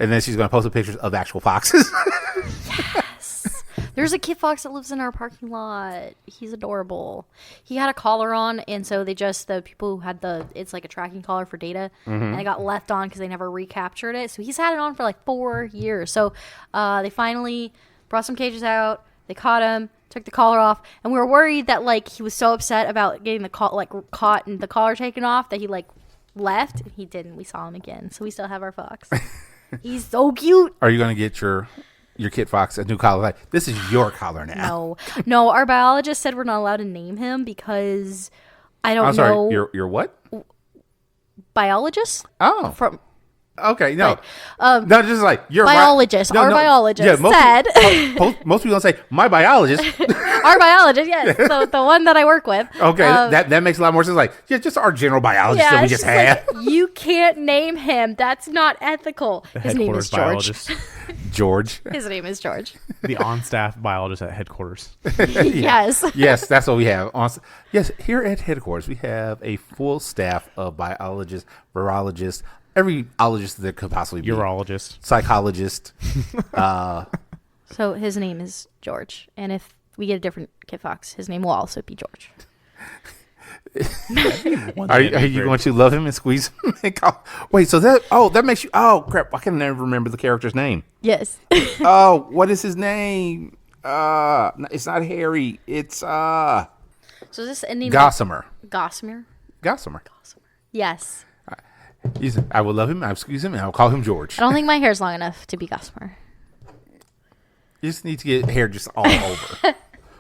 And then she's going to post the pictures of the actual foxes. Yes. There's a kit fox that lives in our parking lot. He's adorable. He had a collar on, and so the people who had it's like a tracking collar for data, and it got left on because they never recaptured it. So he's had it on for like 4 years. So they finally brought some cages out. They caught him, took the collar off, and we were worried that like he was so upset about getting the caught and the collar taken off that he like left. He didn't. We saw him again, so we still have our fox. He's so cute. Are you going to get your kit fox a new collar? Like, this is your collar now. No. Our biologist said we're not allowed to name him because I don't know. I'm sorry. Your what? Biologist? Oh, okay, no. But, no, just like your biologist. Our biologist said. Most people don't say my biologist. Our biologist, yes, the one that I work with. Okay, that makes a lot more sense. Like, yeah, just our general biologist that we just have. Like, you can't name him. That's not ethical. His name is George. Biologist. George. His name is George. The on-staff biologist at headquarters. Yes. Yes, that's what we have. Yes, here at headquarters, we have a full staff of biologists, virologists, every ologist that could possibly be. Urologist. Psychologist. So his name is George. And if we get a different kit fox, his name will also be George. Are you going to love him and squeeze him? Wait, so that makes you, oh crap, I can never remember the character's name. Yes. Oh, what is his name? It's not Harry. It's So is this ending Gossamer. Gossamer? Gossamer. Yes. I will love him, I'll squeeze him, and I'll call him George. I don't think my hair's long enough to be Gossamer. You just need to get hair just all over.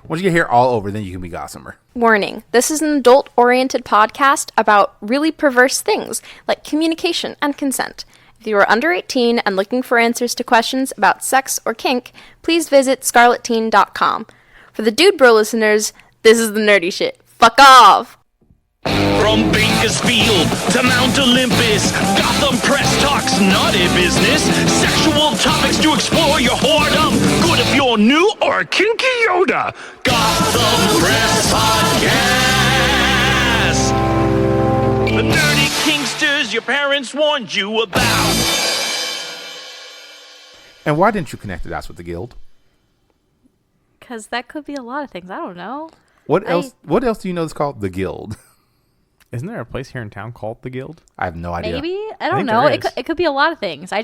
Once you get hair all over, then you can be Gossamer. Warning, this is an adult-oriented podcast about really perverse things, like communication and consent. If you are under 18 and looking for answers to questions about sex or kink, please visit scarletteen.com. For the Dude Bro listeners, this is the nerdy shit. Fuck off! From Bakersfield to Mount Olympus, Gotham Press talks naughty business. Sexual topics to explore your whoredom. Good if you're new or a kinky Yoda. Gotham Press Podcast. The nerdy kinksters your parents warned you about. And why didn't you connect the dots with the guild? Because that could be a lot of things. I don't know. What else do you know that's called the guild? Isn't there a place here in town called the Guild? I have no idea. Maybe. I don't know. It could be a lot of things. It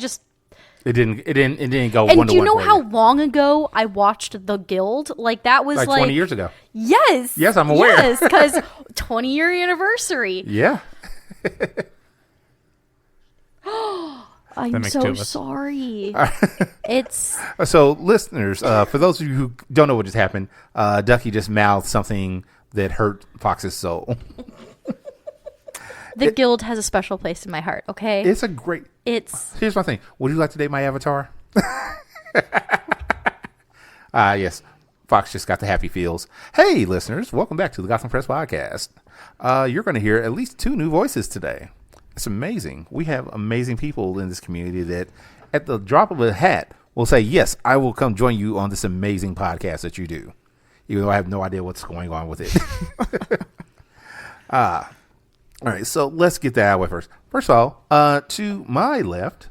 didn't go and 1-to-1. Do you know how long ago I watched The Guild? Like that was like 20 years ago. Yes. Yes, I'm aware. Yes, because 20-year anniversary. Yeah. I'm so sorry. It's so listeners. For those of you who don't know what just happened, Ducky just mouthed something that hurt Fox's soul. The Guild has a special place in my heart, okay? It's a great... Here's my thing. Would you like to date my avatar? Yes. Fox just got the happy feels. Hey, listeners. Welcome back to the Gotham Press Podcast. You're going to hear at least 2 new voices today. It's amazing. We have amazing people in this community that at the drop of a hat will say, yes, I will come join you on this amazing podcast that you do. Even though I have no idea what's going on with it. All right, so let's get that out of the way first. First of all, to my left,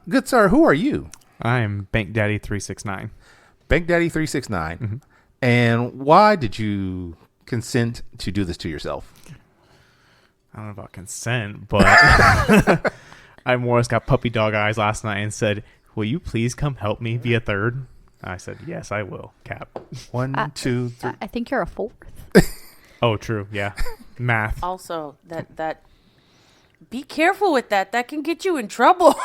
good sir, who are you? I'm Bank Daddy 369. Bank Daddy 369. Mm-hmm. And why did you consent to do this to yourself? I don't know about consent, but I more or less got puppy dog eyes last night and said, will you please come help me be a third? I said, yes, I will, Cap. 1, 2, 3. I think you're a 4th. Oh, true. Yeah. Math. Also, that be careful with that. That can get you in trouble.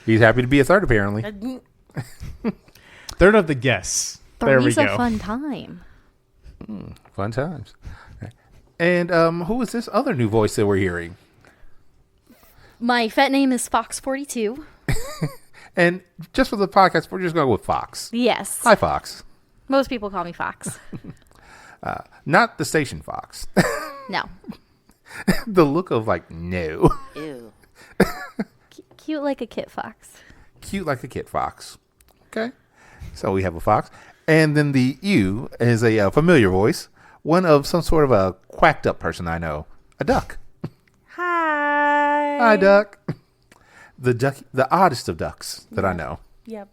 He's happy to be a third, apparently. Third of the guests. There we go. A fun time. Fun times. And who is this other new voice that we're hearing? My pet name is Fox42. And just for the podcast, we're just going to go with Fox. Yes. Hi, Fox. Most people call me Fox. Not the station Fox. No. The look of like, no. Ew. Cute like a kit fox. Cute like a kit fox. Okay. So we have a fox. And then the U is a familiar voice. One of some sort of a quacked up person I know. A duck. Hi. Hi, duck. The oddest of ducks that I know. Yep.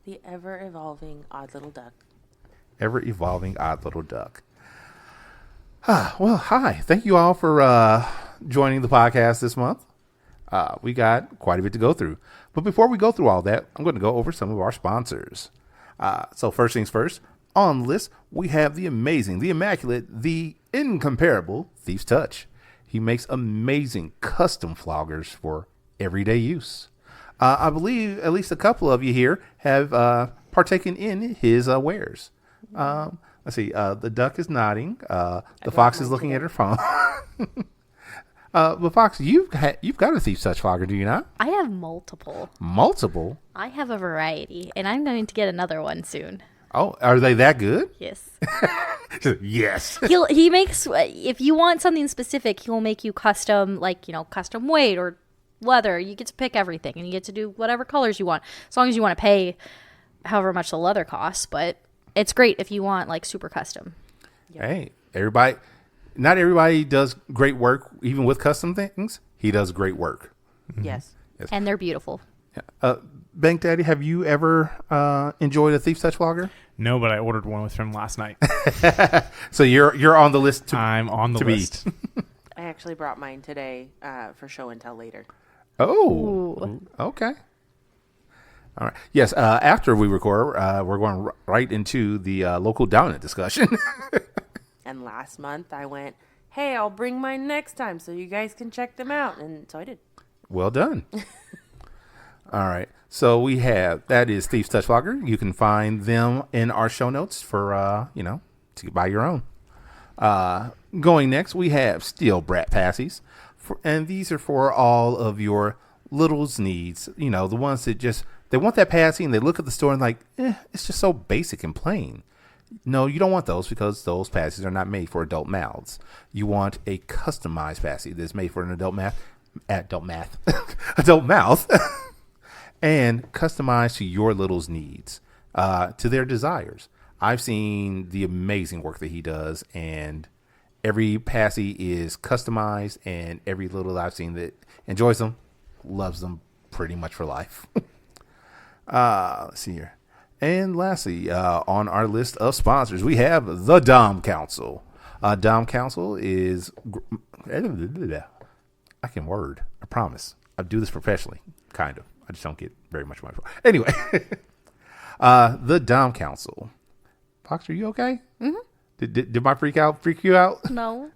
The ever-evolving odd little duck. Ever-evolving odd little duck. Well, hi. Thank you all for joining the podcast this month. We got quite a bit to go through. But before we go through all that, I'm going to go over some of our sponsors. So first things first, on the list, we have the amazing, the immaculate, the incomparable Thief's Touch. He makes amazing custom floggers for everyday use. I believe at least a couple of you here have partaken in his wares. Let's see. The duck is nodding. The fox is looking at her phone. But Fox, you've got a Thief's Touch flogger, do you not? I have multiple. Multiple? I have a variety, and I'm going to get another one soon. Oh, are they that good? Yes. Yes. He makes, if you want something specific, he'll make you custom, custom weight or leather. You get to pick everything, and you get to do whatever colors you want, as long as you want to pay however much the leather costs. But it's great if you want super custom. Yep. Hey, everybody. Not everybody does great work, even with custom things. He does great work. Yes. And they're beautiful. Bank Daddy, have you ever enjoyed a Thief's Touch flogger? No, but I ordered one with him last night. So you're on the list. I'm on the list. I actually brought mine today for show and tell later. Oh, Ooh. Okay. All right. Yes. After we record, we're going right into the local dominant discussion. And last month I went, hey, I'll bring mine next time so you guys can check them out. And so I did. Well done. All right. So we have, that is Thief's Touch Flogger. You can find them in our show notes for, to buy your own. Going next, we have Steel Brat Pacis. And these are for all of your littles needs. The ones that they want that passy and they look at the store and it's just so basic and plain. No, you don't want those because those pasties are not made for adult mouths. You want a customized passy that's made for an adult mouth, and customized to your little's needs, to their desires. I've seen the amazing work that he does, and every passy is customized, and every little I've seen that enjoys them, loves them pretty much for life. Let's see here. And lastly, on our list of sponsors, we have the Dom Council. Dom Council is... I can word. I promise. I do this professionally, kind of. I just don't get very much money for it. Anyway, the Dom Council. Fox, are you okay? Mm-hmm. Did my freak you out? No.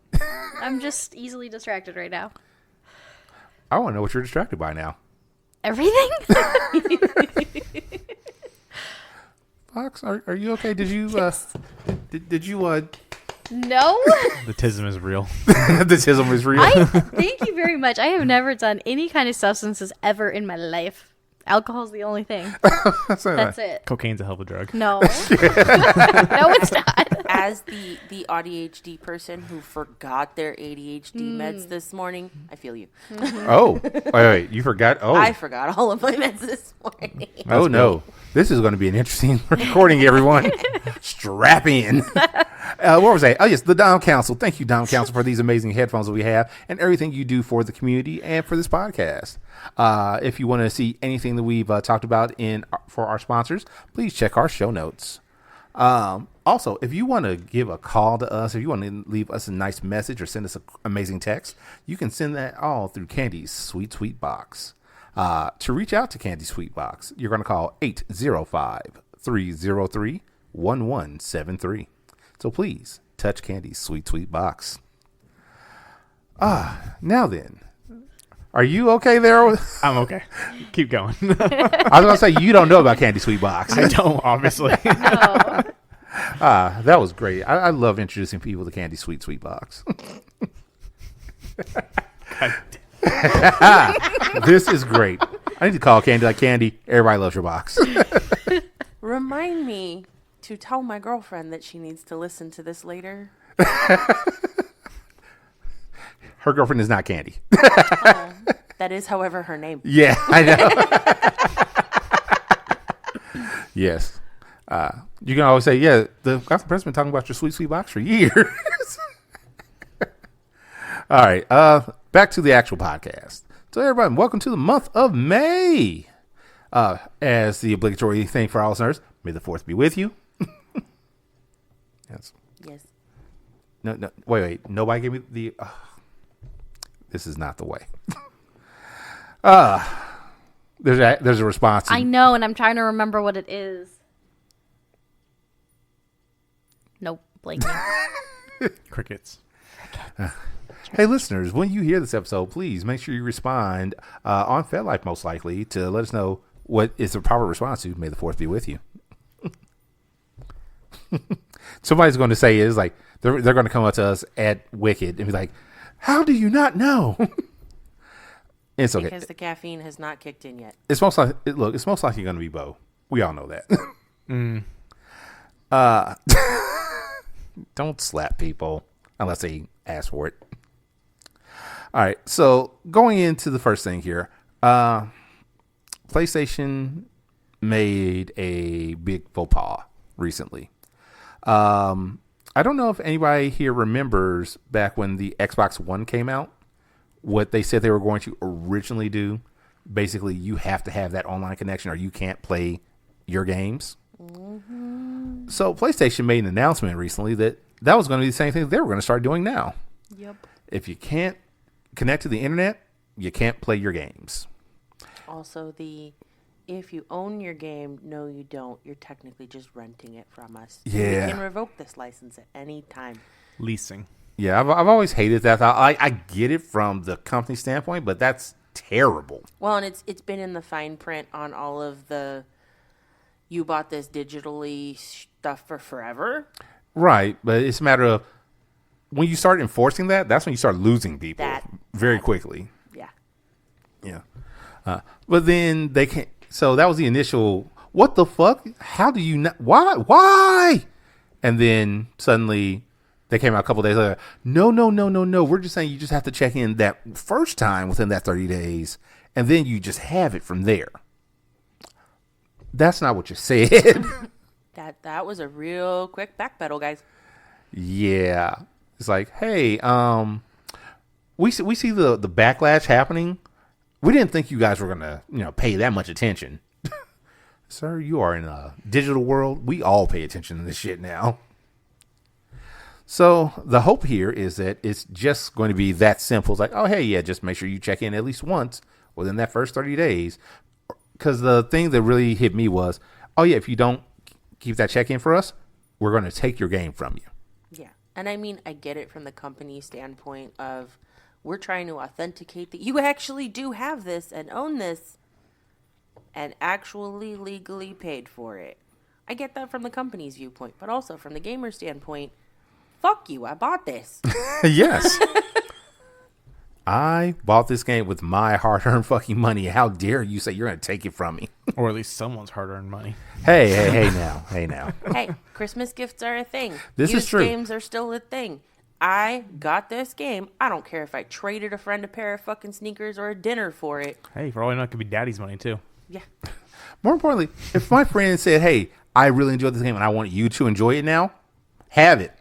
I'm just easily distracted right now. I want to know what you're distracted by now. Everything? Fox, are you okay? Did you did you No. The tism is real. The tism is real. Thank you very much. I have never done any kind of substances ever in my life. Alcohol's the only thing. That's it. Cocaine's a hell of a drug. No. No, it's not. As the ADHD person who forgot their ADHD meds this morning, I feel you. Oh, wait, you forgot? Oh, I forgot all of my meds this morning. Oh, no. This is going to be an interesting recording, everyone. Strap in. What was that? Oh, yes, the Dom Council. Thank you, Dom Council, for these amazing headphones that we have and everything you do for the community and for this podcast. If you want to see anything that we've talked about for our sponsors, please check our show notes. Also, if you want to give a call to us, if you want to leave us a nice message or send us an amazing text, you can send that all through Candy's Sweet Box. To reach out to Candy's Sweet Box, you're going to call 805-303-1173. So please touch Candy's Sweet Box. Now then, are you okay there? I'm okay. Keep going. I was going to say, you don't know about Candy Sweet Box. I don't, obviously. No. That was great. I love introducing people to Candy Sweet Box. This is great. I need to call Candy like, Candy, everybody loves your box. Remind me to tell my girlfriend that she needs to listen to this later. Her girlfriend is not Candy. That is, however, her name. Yeah, I know. Yes. You can always say, yeah, the Gotham Press been talking about your sweet box for years. All right. back to the actual podcast. So everybody, welcome to the month of May. As the obligatory thing for our listeners, may the 4th be with you. Yes. Yes. No, wait. Nobody gave me the... this is not the way. There's a response. I know, and I'm trying to remember what it is. Nope, blanking. Crickets. Hey, listeners, when you hear this episode, please make sure you respond on FedLife, most likely, to let us know what is the proper response to May the 4th be with you. Somebody's going to say it is like, they're going to come up to us at Wicked and be like, how do you not know? It's okay. Because the caffeine has not kicked in yet. It's most likely going to be Bo. We all know that. Don't slap people unless they ask for it. All right, so going into the first thing here, PlayStation made a big faux pas recently. I don't know if anybody here remembers back when the Xbox One came out, what they said they were going to originally do. Basically, you have to have that online connection or you can't play your games. Mm-hmm. So PlayStation made an announcement recently that was going to be the same thing they were going to start doing now. Yep. If you can't connect to the internet, you can't play your games. Also, if you own your game, no, you don't. You're technically just renting it from us. Yeah. You can revoke this license at any time. Leasing. Yeah, I've always hated that. I get it from the company standpoint, but that's terrible. Well, and it's been in the fine print on all of the you bought this digitally stuff for forever. Right, but it's a matter of when you start enforcing that, that's when you start losing people very quickly. Yeah. Yeah. But then they can't. So that was the initial, what the fuck? How do you not? Why? And then suddenly they came out a couple days later. No. We're just saying you just have to check in that first time within that 30 days. And then you just have it from there. That's not what you said. That was a real quick backpedal, guys. Yeah. It's like, hey, we see the backlash happening. We didn't think you guys were going to, pay that much attention. Sir, you are in a digital world. We all pay attention to this shit now. So the hope here is that it's just going to be that simple. It's like, oh, hey, yeah, just make sure you check in at least once within that first 30 days. Because the thing that really hit me was, oh, yeah, if you don't keep that check in for us, we're going to take your game from you. Yeah. And I mean, I get it from the company standpoint of we're trying to authenticate that you actually do have this and own this and actually legally paid for it. I get that from the company's viewpoint, but also from the gamer standpoint, fuck you, I bought this. Yes. I bought this game with my hard-earned fucking money. How dare you say you're going to take it from me? Or at least someone's hard-earned money. Hey now. Hey, Christmas gifts are a thing. This is true. Games are still a thing. I got this game. I don't care if I traded a friend a pair of fucking sneakers or a dinner for it. Hey, for all you know, it could be daddy's money, too. Yeah. More importantly, if my friend said, hey, I really enjoyed this game and I want you to enjoy it now, have it.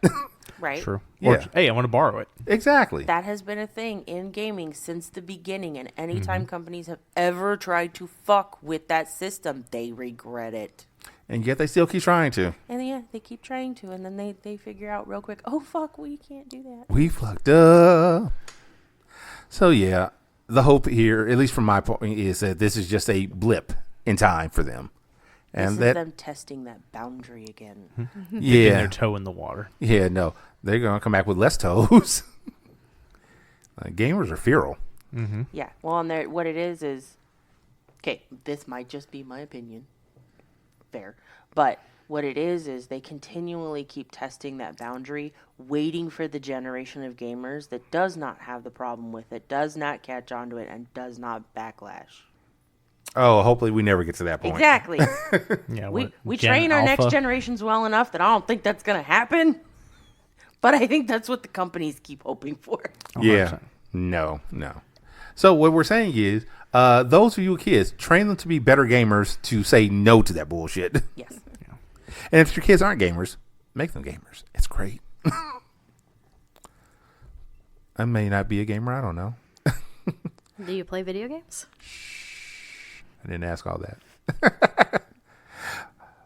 Right? True. Yeah. Or, hey, I want to borrow it. Exactly. That has been a thing in gaming since the beginning, and anytime companies have ever tried to fuck with that system, they regret it. And yet they still keep trying to. And yeah, they keep trying to, and then they figure out real quick, oh, fuck, we can't do that. We fucked up. So, yeah, the hope here, at least from my point, is that this is just a blip in time for them. And this is them testing that boundary again. Dipping their toe in the water. Yeah, no. They're going to come back with less toes. Gamers are feral. Mm-hmm. Yeah. Well, and what it is, okay, this might just be my opinion. Fair. But what it is they continually keep testing that boundary, waiting for the generation of gamers that does not have the problem with it, does not catch on to it, and does not backlash. Oh, hopefully we never get to that point. Exactly. Yeah, we train our next generations well enough that I don't think that's going to happen. But I think that's what the companies keep hoping for. Yeah. 100%. No. So what we're saying is, those of you kids, train them to be better gamers to say no to that bullshit. Yes. Yeah. And if your kids aren't gamers, make them gamers. It's great. I may not be a gamer. I don't know. Do you play video games? I didn't ask all that.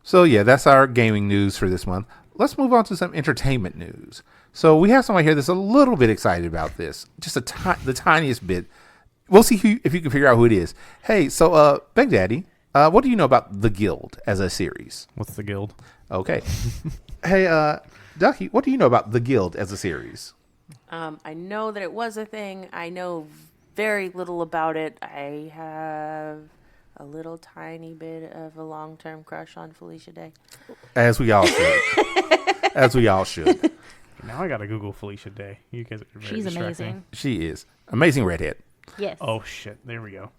So yeah, that's our gaming news for this month. Let's move on to some entertainment news. So we have someone here that's a little bit excited about this, just the tiniest bit. We'll see if you can figure out who it is. Hey, so Big Daddy, what do you know about The Guild as a series? What's the Guild? Okay. Hey, Ducky, what do you know about The Guild as a series? I know that it was a thing. I know very little about it. I have a little tiny bit of a long-term crush on Felicia Day. As we all should. As we all should. Now I gotta Google Felicia Day. You guys are very She's distracting. amazing. She is. Amazing redhead. Yes. Oh shit! There we go.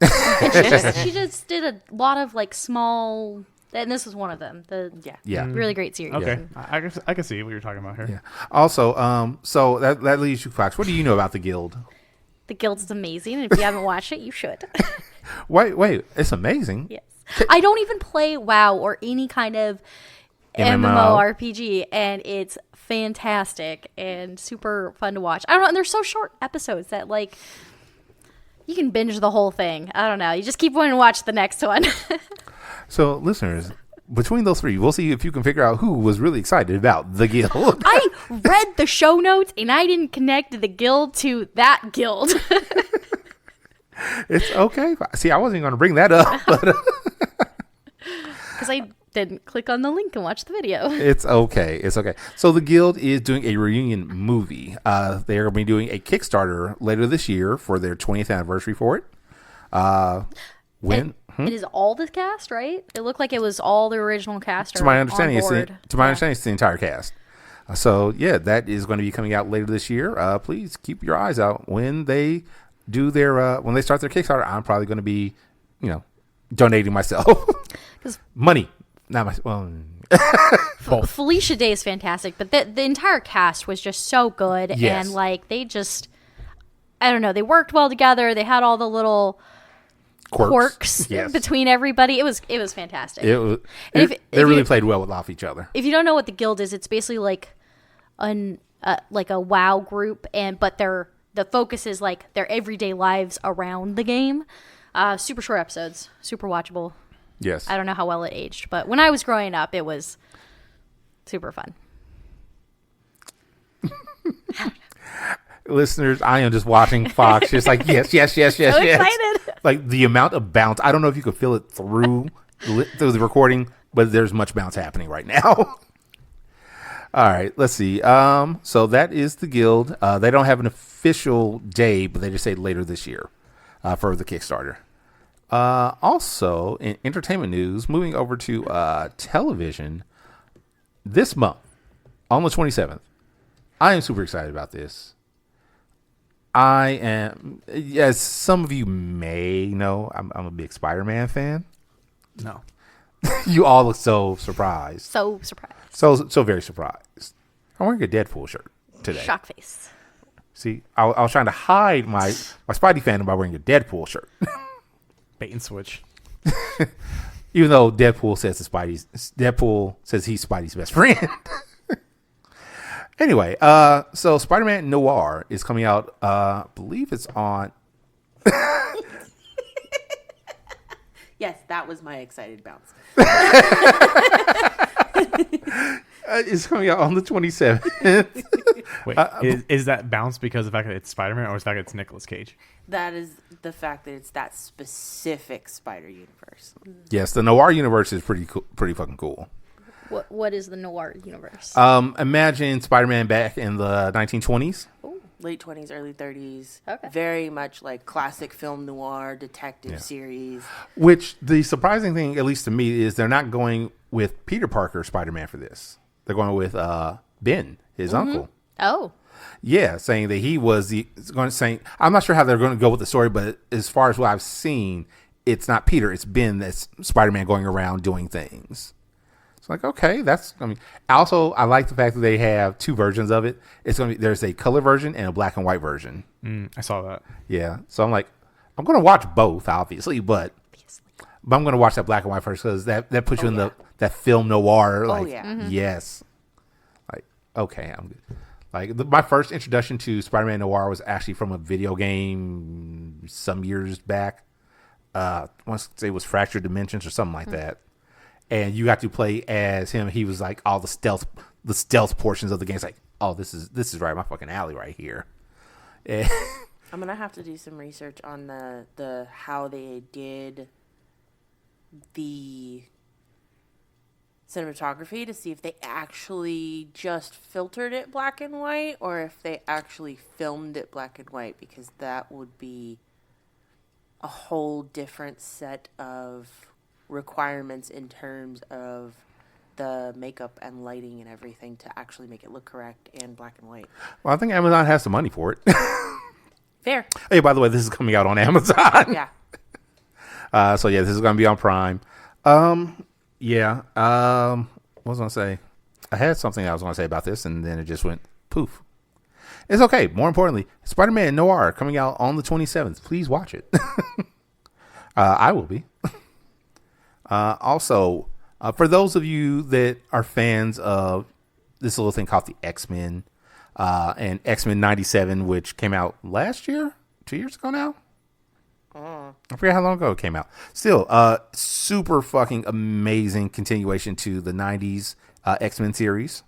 She just did a lot of like small, and this was one of them. The Yeah. really great series. Okay, I can see what you're talking about here. Yeah. Also, so that leaves you, Fox. What do you know about The Guild? The Guild's amazing, and if you haven't watched it, you should. Wait, it's amazing. Yes. I don't even play WoW or any kind of MMORPG, and it's fantastic and super fun to watch. I don't know, and they're so short episodes that like you can binge the whole thing. I don't know. You just keep wanting to watch the next one. So, listeners, between those three, we'll see if you can figure out who was really excited about The Guild. I read the show notes, and I didn't connect the Guild to that Guild. It's okay. See, I wasn't going to bring that up, but Because I didn't click on the link and watch the video. it's okay. It's okay. So The Guild is doing a reunion movie. They're going to be doing a Kickstarter later this year for their 20th anniversary for it. It is all the cast, right? It looked like it was all the original cast. To my understanding, understanding, it's the entire cast. So yeah, that is going to be coming out later this year. Please keep your eyes out when they do their when they start their Kickstarter. I'm probably going to be, donating myself money, not my. Well, Felicia Day is fantastic, but the entire cast was just so good, Yes. and like they just, I don't know, they worked well together. They had all the little quirks Yes. between everybody. It was fantastic. They really played well off each other. If you don't know what the Guild is, it's basically like like a WoW group, but the focus is like their everyday lives around the game. Super short episodes, super watchable. Yes. I don't know how well it aged, but when I was growing up, it was super fun. Listeners, I am just watching Fox, just like yes. So excited. Like the amount of bounce. I don't know if you could feel it through the recording, but there's much bounce happening right now. All right, let's see. So that is The Guild. They don't have an official day, but they just say later this year for the Kickstarter. Also, in entertainment news, moving over to television, this month, on the 27th, I am super excited about this. I am, as some of you may know, I'm a big Spider-Man fan. No. You all look so surprised. So surprised. So very surprised. I'm wearing a Deadpool shirt today. Shock face. See, I was trying to hide my Spidey fandom by wearing a Deadpool shirt. Bait and switch. Even though Deadpool says he's Spidey's best friend. Anyway, so Spider-Man Noir is coming out. I believe it's on. Yes, that was my excited bounce. It's coming out on the 27th. Wait, is that bounce because of the fact that it's Spider-Man or the fact that it's Nicolas Cage? That is the fact that it's that specific Spider universe. Yes, the Noir universe is pretty cool, pretty fucking cool. What is the Noir universe? Imagine Spider-Man back in the 1920s. Late 20s, early 30s. Okay. Very much like classic film noir detective series. Which the surprising thing, at least to me, is they're not going with Peter Parker Spider-Man for this. They're going with Ben, his uncle. Oh. Yeah, saying that he was I'm not sure how they're going to go with the story, but as far as what I've seen, it's not Peter, it's Ben that's Spider-Man going around doing things. It's like, okay, also I like the fact that they have two versions of it. There's a color version and a black and white version. I saw that. Yeah. So I'm like, I'm going to watch both, obviously, but I'm going to watch that black and white first because that puts you in that film noir. Like, yeah. Mm-hmm. Yes. Like, okay, I'm good. Like my first introduction to Spider-Man Noir was actually from a video game some years back. I want to say it was Fractured Dimensions or something like that. And you got to play as him. He was like all the stealth portions of the game. It's like, oh, this is right my fucking alley right here. And I'm gonna have to do some research on the how they did the cinematography to see if they actually just filtered it black and white or if they actually filmed it black and white, because that would be a whole different set of requirements in terms of the makeup and lighting and everything to actually make it look correct and black and white. well, I think Amazon has the money for it. Fair. Hey, by the way, this is coming out on Amazon. Yeah. So yeah, this is going to be on Prime. Yeah. What was I going to say? I had something I was going to say about this, and then it just went poof. It's okay. More importantly, Spider-Man Noir coming out on the 27th. Please watch it. I will be. Also, for those of you that are fans of this little thing called the X-Men, and X-Men 97, which came out last year, 2 years ago now. I forget how long ago it came out. Still, super fucking amazing continuation to the 90s X-Men series.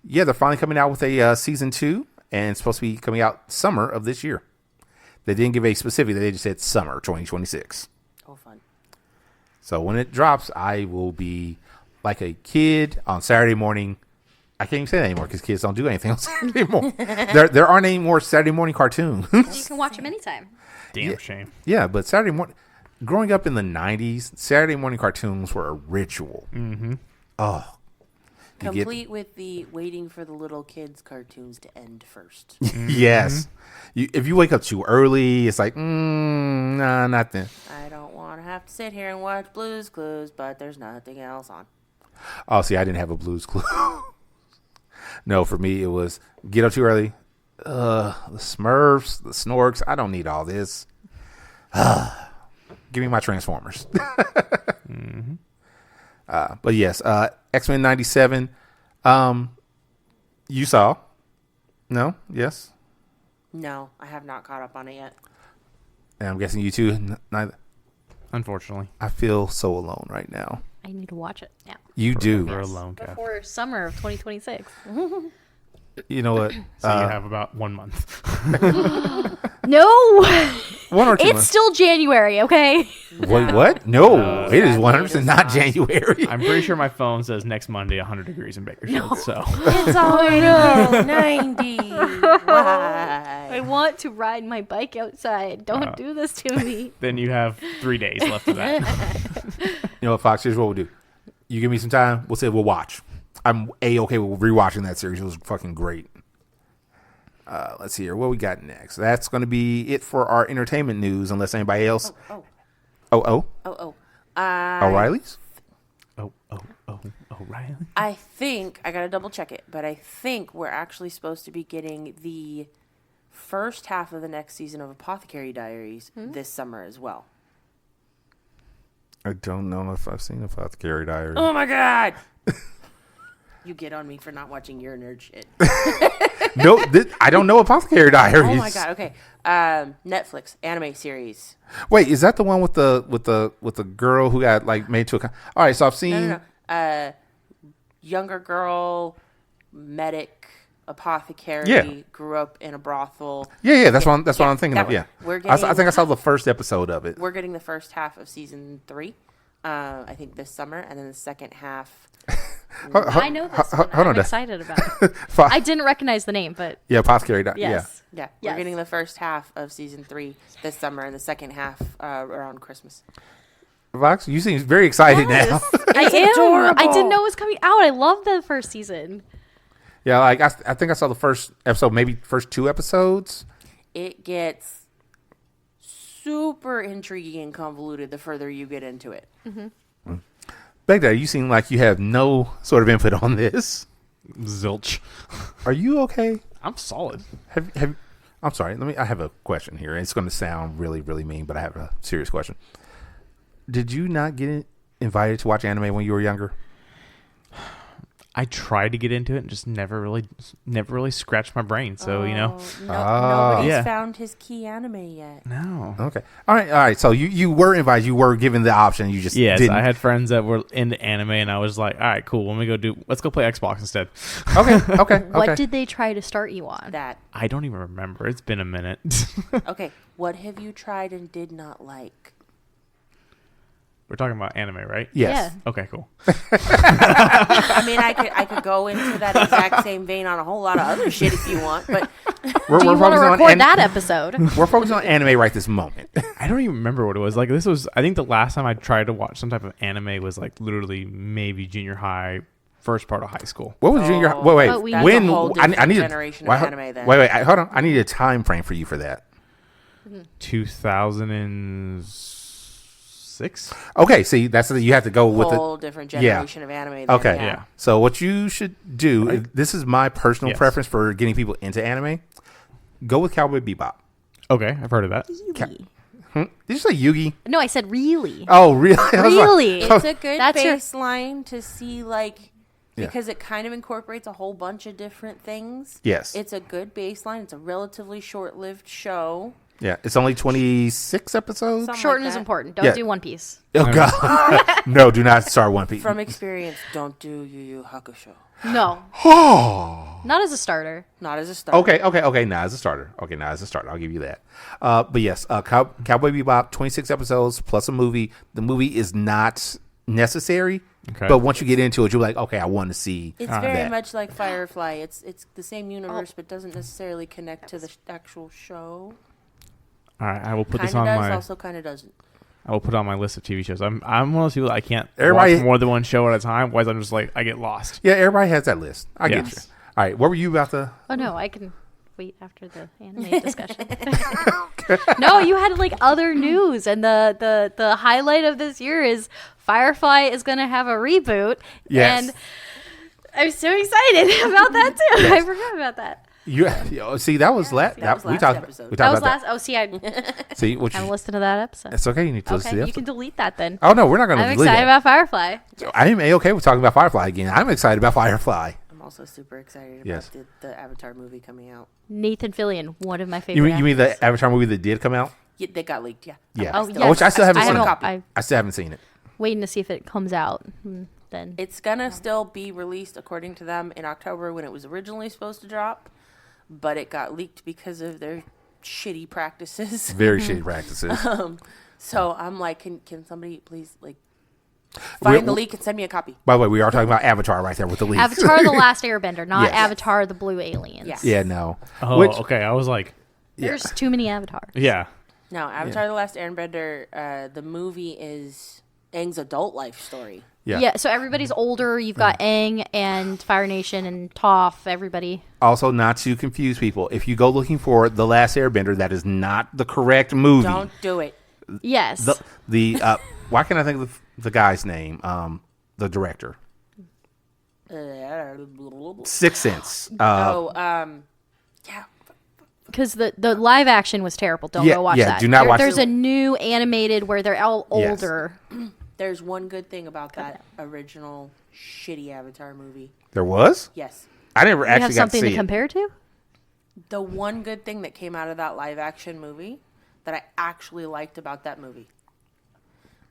Yeah, they're finally coming out with a season 2, and it's supposed to be coming out summer of this year. They didn't give a specific, they just said summer 2026. Oh, fun. So when it drops, I will be like a kid on Saturday morning. I can't even say that anymore because kids don't do anything on Saturday anymore. There aren't any more Saturday morning cartoons. You can watch them anytime. Damn shame. Yeah, but Saturday morning, growing up in the 90s, Saturday morning cartoons were a ritual. Mm-hmm. Oh. Complete with the waiting for the little kids' cartoons to end first. Yes. If you wake up too early, it's like, nah, not then. I don't want to have to sit here and watch Blue's Clues, but there's nothing else on. Oh, see, I didn't have a Blues Clue. No, for me, it was get up too early. The Smurfs, the Snorks. I don't need all this. Give me my Transformers. Mm-hmm. But yes, X-Men 97. You saw? No? Yes? No, I have not caught up on it yet. And I'm guessing you too. Neither. Unfortunately. I feel so alone right now. I need to watch it now. You do. We're alone, Kev. Before summer of 2026. You know what? So you have about 1 month. No! 1 or 2 It's months. still January, okay? Wait, what? No, it is sadly, 100% it is not not. January. I'm pretty sure my phone says next Monday 100 degrees in Bakersfield. So It's already 90. I Why? want to ride my bike outside. Don't do this to me. then you have 3 days left of that. You know what, Fox? Here's what we'll do. You give me some time. We'll say we'll watch. I'm okay with rewatching that series. It was fucking great. Let's see here. What we got next? That's going to be it for our entertainment news, unless anybody else. O'Reilly's? O'Reilly. I think, I gotta double check it, but I think we're actually supposed to be getting the first half of the next season of Apothecary Diaries this summer as well. I don't know if I've seen Apothecary Diaries. Oh my god! You get on me for not watching your nerd shit. No, I don't know Apothecary Diaries. Oh my god, okay. Netflix anime series. Wait, is that the one with the girl who got like made to a? All right, so I've seen. No. Younger girl, medic, apothecary, Yeah. grew up in a brothel. Yeah, that's what I'm thinking that of. Yeah, one. I think I saw the first episode of it. We're getting the first half of season 3, I think this summer, and then the second half. I know this one. hold on, I'm excited about it. I didn't recognize the name, but Yeah, Apothecary Diaries. yes. Yeah, Yes. we're getting the first half of season 3 this summer, and the second half around Christmas. Yeah. Vox, you seem very excited now. I am. adorable. I didn't know it was coming out. I love the first season. Yeah, like I think I saw the first episode, maybe first 2 episodes. It gets super intriguing and convoluted the further you get into it. Baghdad, you seem like you have no sort of input on this. Zilch. Are you okay? I'm solid. Have I'm sorry. I have a question here. It's going to sound really, really mean, but I have a serious question. Did you not get invited to watch anime when you were younger? I tried to get into it and just never really scratched my brain. So Nobody's Yeah. found his key anime yet. no. Okay. All right. So you were invited. You were given the option. You just Yes, didn't. I had friends that were into anime, and I was like, all right, cool. Let's go play Xbox instead. Okay. What did they try to start you on? That. I don't even remember. It's been a minute. Okay, what have you tried and did not like? We're talking about anime, right? Yes. Yeah. Okay, cool. I mean, I could go into that exact same vein on a whole lot of other shit if you want, but We're Do you want to focusing on record that episode? We're focusing on anime right this moment. I don't even remember what it was. Like, I think the last time I tried to watch some type of anime was like literally maybe junior high, first part of high school. What was junior? Oh, Wait. But we- that's When a whole I different need generation of anime then. Wait. Hold on. I need a time frame for you for that. 2006? Okay. See, you have to go with whole different generation of anime. Then, Okay. yeah. So what you should do, this is my personal Yes. preference for getting people into anime. Go with Cowboy Bebop. Okay, I've heard of that. Really? Did you say Yugi? No, I said really. Oh, really? I was like- Really? It's a good That's your- baseline to see, like, Yeah. because it kind of incorporates a whole bunch of different things. Yes. It's a good baseline. It's a relatively short-lived show. Yeah. It's only 26 episodes. Something Shorten like is that. important. Don't Yeah. do One Piece. Oh God! No, do not start One Piece. From experience, don't do Yu Yu Hakusho. No. Oh. Not as a starter. Not as a start. Okay. Now as a starter. I'll give you that. But yes, Cowboy Bebop, 26 episodes plus a movie. The movie is not necessary, Okay. but once you get into it, you're like, okay, I want to see. It's very that. much like Firefly. It's the same universe, but doesn't necessarily connect to the actual show. All right, I will put Kind this of on does, my. also kind of doesn't. I will put it on my list of TV shows. I'm one of those people that I can't Everybody- watch more than one show at a time. Otherwise, I'm just like I get lost. Yeah, everybody has that list. I get Yes. you. All right, what were you about to? Oh no, I can wait after the anime discussion. No, you had like other news, and the highlight of this year is Firefly is going to have a reboot. Yes. And I'm so excited about that too. I forgot about that. See, that was last. that was we last talked. episode. We That talked was about last. Oh, see, I that. See, what haven't you? listened to that episode. It's okay. You need to listen to Okay, the you episode. can delete that then. Oh no, we're not going to I'm delete excited that. about Firefly. I am okay with talking about Firefly again. I'm excited about Firefly. I'm also super excited about Yes. the Avatar movie coming out. Nathan Fillion, one of my You favorite. mean actors. the Avatar movie that did come out? Yeah, they got leaked. Yeah. Yeah. Oh, still- yes. Which I still haven't I seen. haven't. copy. I'm I still haven't seen it. waiting to see if it comes out. Then It's gonna still be released according to them in October when it was originally supposed to drop, but it got leaked because of their shitty practices. Very shitty practices. So I'm like, can somebody please like We're- find the leak and send me a copy? By the way, we are talking about Avatar right there with the leak. Avatar: The Last Airbender, not Yes. Avatar: The Blue Aliens. Yes. Yeah, no. Oh, Which- okay. I was like, There's too many avatars. yeah. No, Avatar: The Last Airbender. The movie is Aang's adult life story. Yeah. So everybody's older. You've got Aang and Fire Nation and Toph. Everybody. Also, not to confuse people, if you go looking for The Last Airbender, that is not the correct movie. Don't do it. Yes. Why can't I think of the guy's name? The director. Sixth Sense. Yeah. Because the live action was terrible. Don't Yeah, go watch yeah, that. do not watch There's it. a new animated where they're all Yes. older. There's one good thing about that original shitty Avatar movie. There was? Yes. I never You have actually got to something see to it. compare to? The one good thing that came out of that live action movie that I actually liked about that movie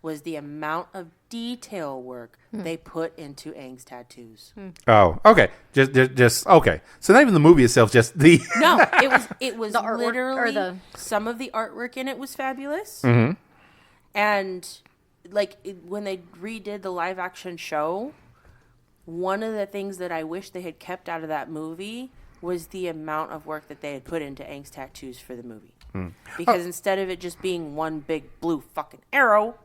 was the amount of detail work they put into Aang's tattoos. Oh, okay. Just okay. So not even the movie itself, just the No, it was The artwork, literally or the- some of the artwork in it was fabulous. Mm-hmm. And like when they redid the live action show, one of the things that I wish they had kept out of that movie was the amount of work that they had put into Aang's tattoos for the movie. Because instead of it just being one big blue fucking arrow,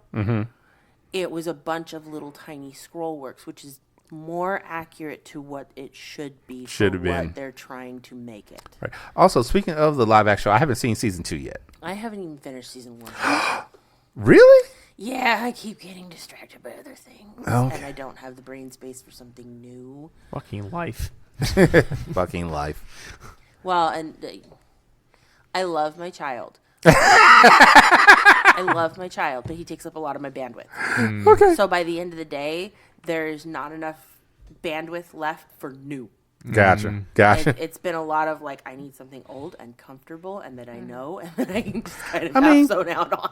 it was a bunch of little tiny scroll works, which is more accurate to what it should be Should for have been. what they're trying to make it. Right. Also, speaking of the live action show, I haven't seen season 2 yet. I haven't even finished season 1. Really? Yeah, I keep getting distracted by other things. Okay. And I don't have the brain space for something new. Fucking life. Fucking life. Well, and I love my child. I love my child, but he takes up a lot of my bandwidth. Okay. So by the end of the day, there's not enough bandwidth left for new. Gotcha. It's been a lot of like, I need something old and comfortable and that I know and that I can just kind of zone out on.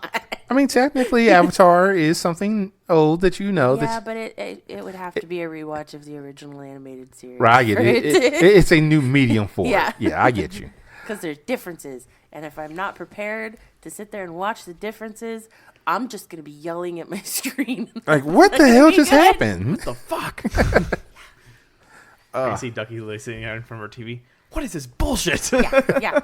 I mean, technically, Avatar is something old that you know. Yeah, but it would have to be a rewatch of the original animated series. Right, I get it. It's a new medium for Yeah. it. Yeah, I get you. Because there's differences. And if I'm not prepared to sit there and watch the differences, I'm just going to be yelling at my screen. Like, what the hell just happened? What the fuck? I see Ducky Lily sitting there in front of her TV. What is this bullshit? Yeah.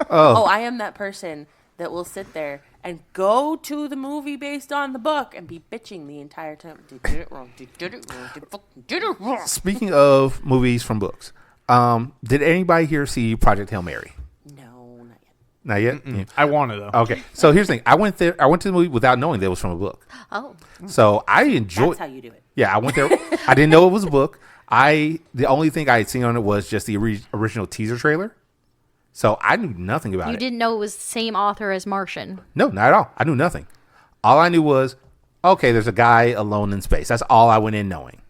Oh, I am that person that will sit there and go to the movie based on the book and be bitching the entire time. They did it wrong. They did it wrong. They fucking did it wrong. Speaking of movies from books, did anybody here see Project Hail Mary? No, not yet. Not yet? Yeah. I want to, though. Okay, so here's the thing. I went to the movie without knowing that it was from a book. Oh. So I enjoyed. That's how you do it. Yeah, I went there. I didn't know it was a book. The only thing I had seen on it was just the original teaser trailer. So I knew nothing about it. You didn't know it was the same author as Martian. No, not at all. I knew nothing. All I knew was, okay, there's a guy alone in space. That's all I went in knowing.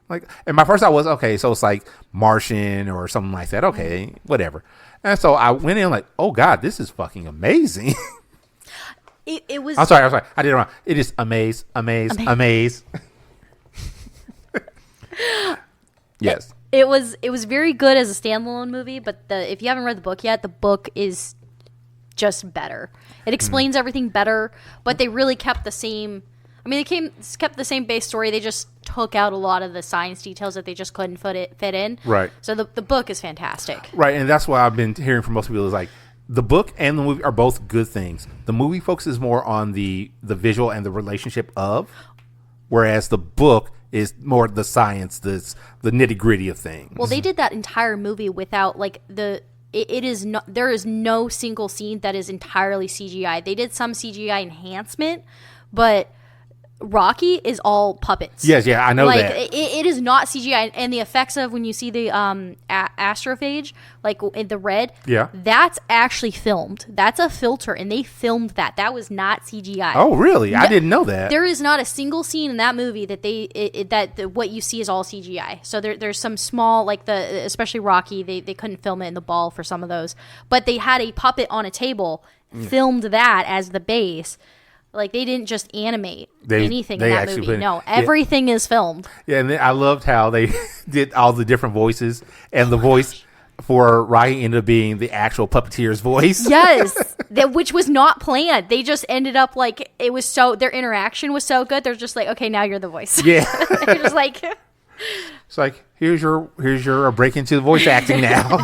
Like, and my first thought was, okay, so it's like Martian or something like that. Okay, whatever. And so I went in like, oh God, this is fucking amazing. It was. I'm sorry. I did it wrong. It is amaze. Yes. It was very good as a standalone movie, but if you haven't read the book yet, the book is just better. It explains everything better, but they really kept the same. I mean, kept the same base story. They just took out a lot of the science details that they just couldn't fit in. Right. So the book is fantastic. Right, and that's what I've been hearing from most people is like the book and the movie are both good things. The movie focuses more on the visual and the relationship of, whereas the book is more the science, the nitty gritty of things. Well, they did that entire movie without like there is no single scene that is entirely CGI. They did some CGI enhancement, but Rocky is all puppets. Yes, yeah, I know like, that. It is not CGI, and the effects of when you see the astrophage, like in the red, Yeah. that's actually filmed. That's a filter, and they filmed that. That was not CGI. Oh, really? I didn't know that. There is not a single scene in that movie that what you see is all CGI. So there's some small, like especially Rocky, they couldn't film it in the ball for some of those, but they had a puppet on a table, filmed that as the base. Like, they didn't just animate anything in that movie. No, everything is filmed. Yeah, and I loved how they did all the different voices, and the voice for Rocky ended up being the actual puppeteer's voice. Yes, which was not planned. They just ended up like, it was so, their interaction was so good. They're just like, okay, now you're the voice. Yeah. They're just like... It's like, here's your break into the voice acting now.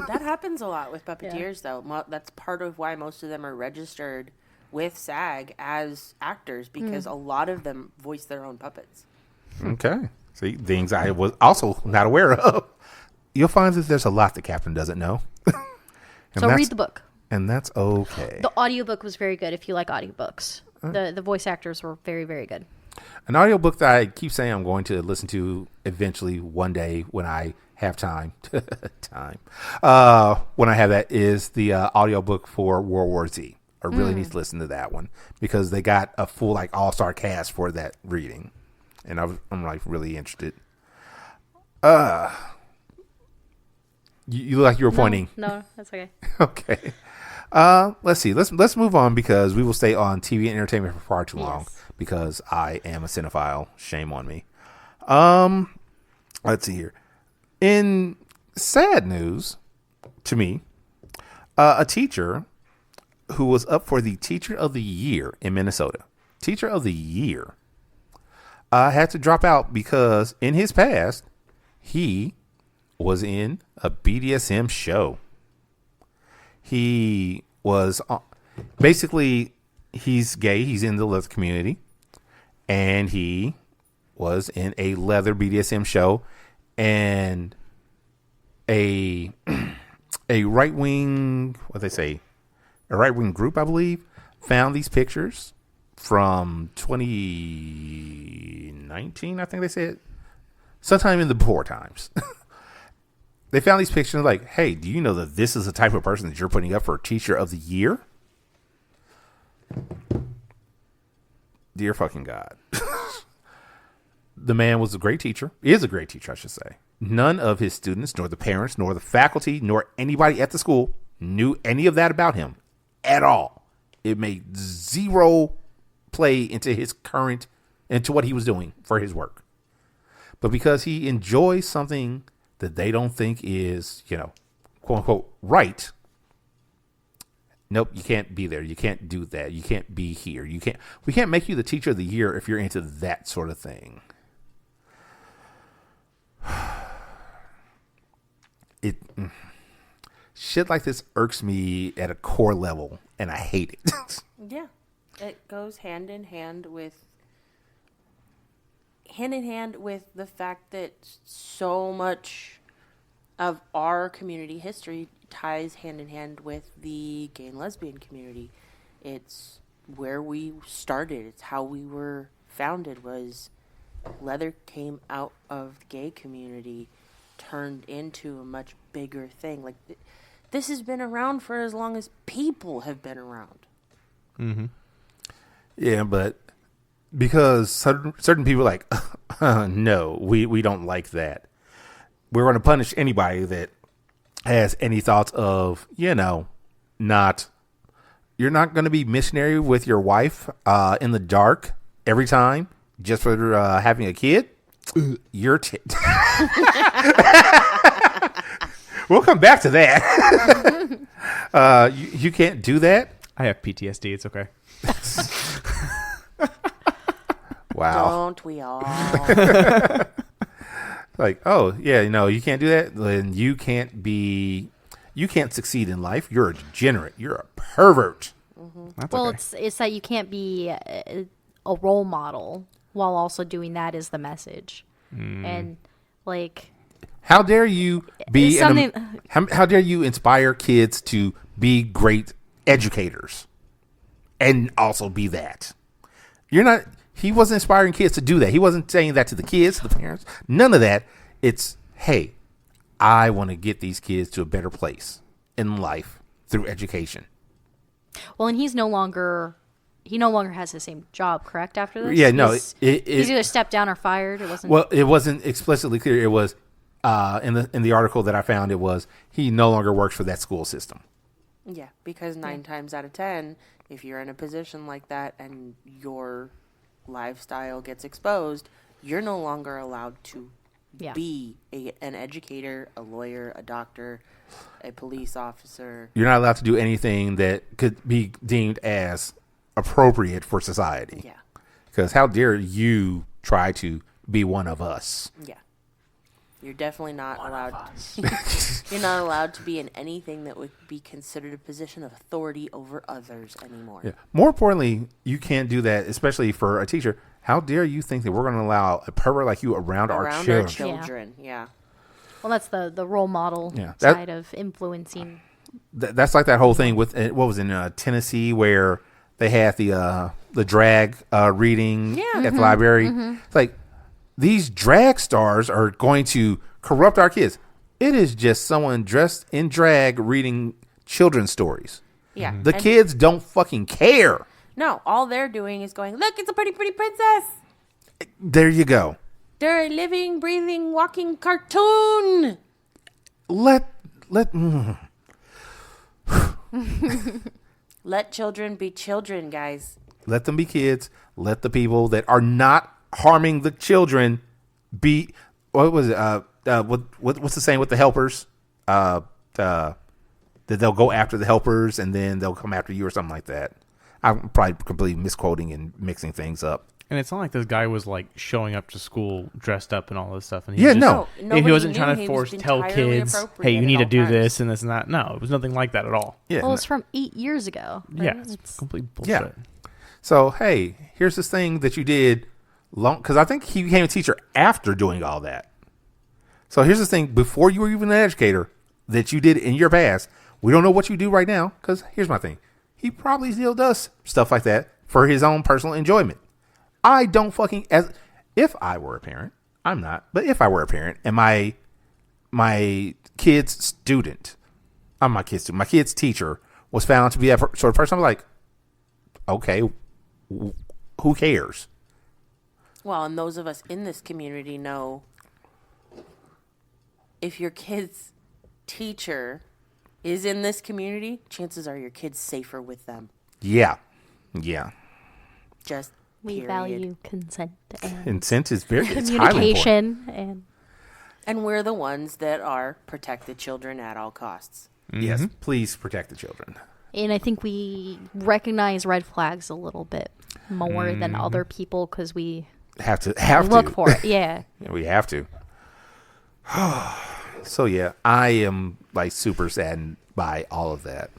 That happens a lot with puppeteers, though. That's part of why most of them are registered with SAG as actors, because a lot of them voice their own puppets. Okay. See, things I was also not aware of. You'll find that there's a lot the captain doesn't know. So read the book. And that's okay. The audiobook was very good if you like audiobooks. The voice actors were very, very good. An audiobook that I keep saying I'm going to listen to eventually one day when I have time. When I have that is the audiobook for World War Z. I really need to listen to that one because they got a full like all-star cast for that reading, and I'm like really interested. You look like you were pointing. No, that's okay. Okay. Let's see. Let's move on because we will stay on TV and entertainment for far too long because I am a cinephile. Shame on me. Let's see here. In sad news to me, a teacher who was up for the Teacher of the Year in Minnesota, Teacher of the Year, had to drop out because in his past, he was in a BDSM show. He was basically, he's gay. He's in the leather community, and he was in a leather BDSM show, and a right-wing, a right-wing group, I believe, found these pictures from 2019, I think they said, sometime in the before times. They found these pictures like, hey, do you know that this is the type of person that you're putting up for Teacher of the Year? Dear fucking God. the man was a great teacher, is a great teacher, I should say. None of his students, nor the parents, nor the faculty, nor anybody at the school knew any of that about him at all. It made zero play into what he was doing for his work. But because he enjoys something that they don't think is, quote unquote, right. Nope, you can't be there. You can't do that. You can't be here. We can't make you the teacher of the year if you're into that sort of thing. Shit like this irks me at a core level, and I hate it. Yeah. It goes hand in hand with the fact that so much of our community history ties hand in hand with the gay and lesbian community. It's where we started. It's how we were founded. Was leather came out of the gay community, turned into a much bigger thing. Like this has been around for as long as people have been around. Mm-hmm. Yeah, but because certain people are like, no, we don't like that. We're going to punish anybody that has any thoughts of, you're not going to be missionary with your wife in the dark every time just for having a kid. You're we'll come back to that. You can't do that. I have PTSD. It's okay. Wow. Don't we all? Like, oh yeah, you can't do that. Then you can't succeed in life. You're a degenerate. You're a pervert. Mm-hmm. That's Well, okay. it's that you can't be a role model while also doing that is the message. And like, How dare you be It's something- how dare you inspire kids to be great educators and also be that? He wasn't inspiring kids to do that. He wasn't saying that to the kids, to the parents. None of that. It's, hey, I want to get these kids to a better place in life through education. well, and he no longer has the same job, correct? After this, Yeah, no, he's either stepped down or fired. It wasn't. Well, it wasn't explicitly clear. It was in the article that I found. It was he no longer works for that school system. Yeah, because 9 times out of 10, if you're in a position like that and your lifestyle gets exposed, you're no longer allowed to be an educator, a lawyer, a doctor, a police officer. You're not allowed to do anything that could be deemed as appropriate for society. Yeah. Because how dare you try to be one of us? Yeah. You're definitely not allowed. You're not allowed to be in anything that would be considered a position of authority over others anymore. Yeah. More importantly, you can't do that, especially for a teacher. How dare you think that we're going to allow a pervert like you around our children? children. Yeah. Well, that's the role model Yeah, side of influencing. That's like that whole thing with what was in Tennessee where they had the drag reading at the library. It's like these drag stars are going to corrupt our kids. It is just someone dressed in drag reading children's stories. Yeah. The And- kids don't fucking care. No, all they're doing is going, look, it's a pretty, pretty princess. There you go. They're a living, breathing, walking cartoon. Let Let children be children, guys. let them be kids. Let the people that are not harming the children be. What was it? What's the saying with the helpers? That they'll go after the helpers and then they'll come after you or something like that. I'm probably completely misquoting and mixing things up. And it's not like this guy was like showing up to school dressed up and all this stuff. And Yeah, just, no. he nobody wasn't knew. trying to He was tell entirely kids, appropriate hey, you at need to all do times. this and this and that. No, it was nothing like that at all. Yeah. Well, it's from 8 years ago. Right? Yeah, it's complete bullshit. Yeah. So hey, here's this thing that you did long because I think he became a teacher after doing all that. So here's this thing before you were even an educator that you did in your past. We don't know what you do right now because here's my thing. He probably still does stuff like that for his own personal enjoyment. I don't fucking if I were a parent, I'm not, but if I were a parent and my kid's student, my kid's teacher was found to be that sort of person, I'm like, okay, who cares? Well, and those of us in this community know if your kid's teacher is in this community, chances are your kid's safer with them. Yeah. Just We period. value consent and Consent is it's highly important. communication. And we're the ones that are protect the children at all costs. Yes, please protect the children. And I think we recognize red flags a little bit more than other people because we Have look to. for it. Yeah. Yeah, we have to. So yeah, I am like super saddened by all of that,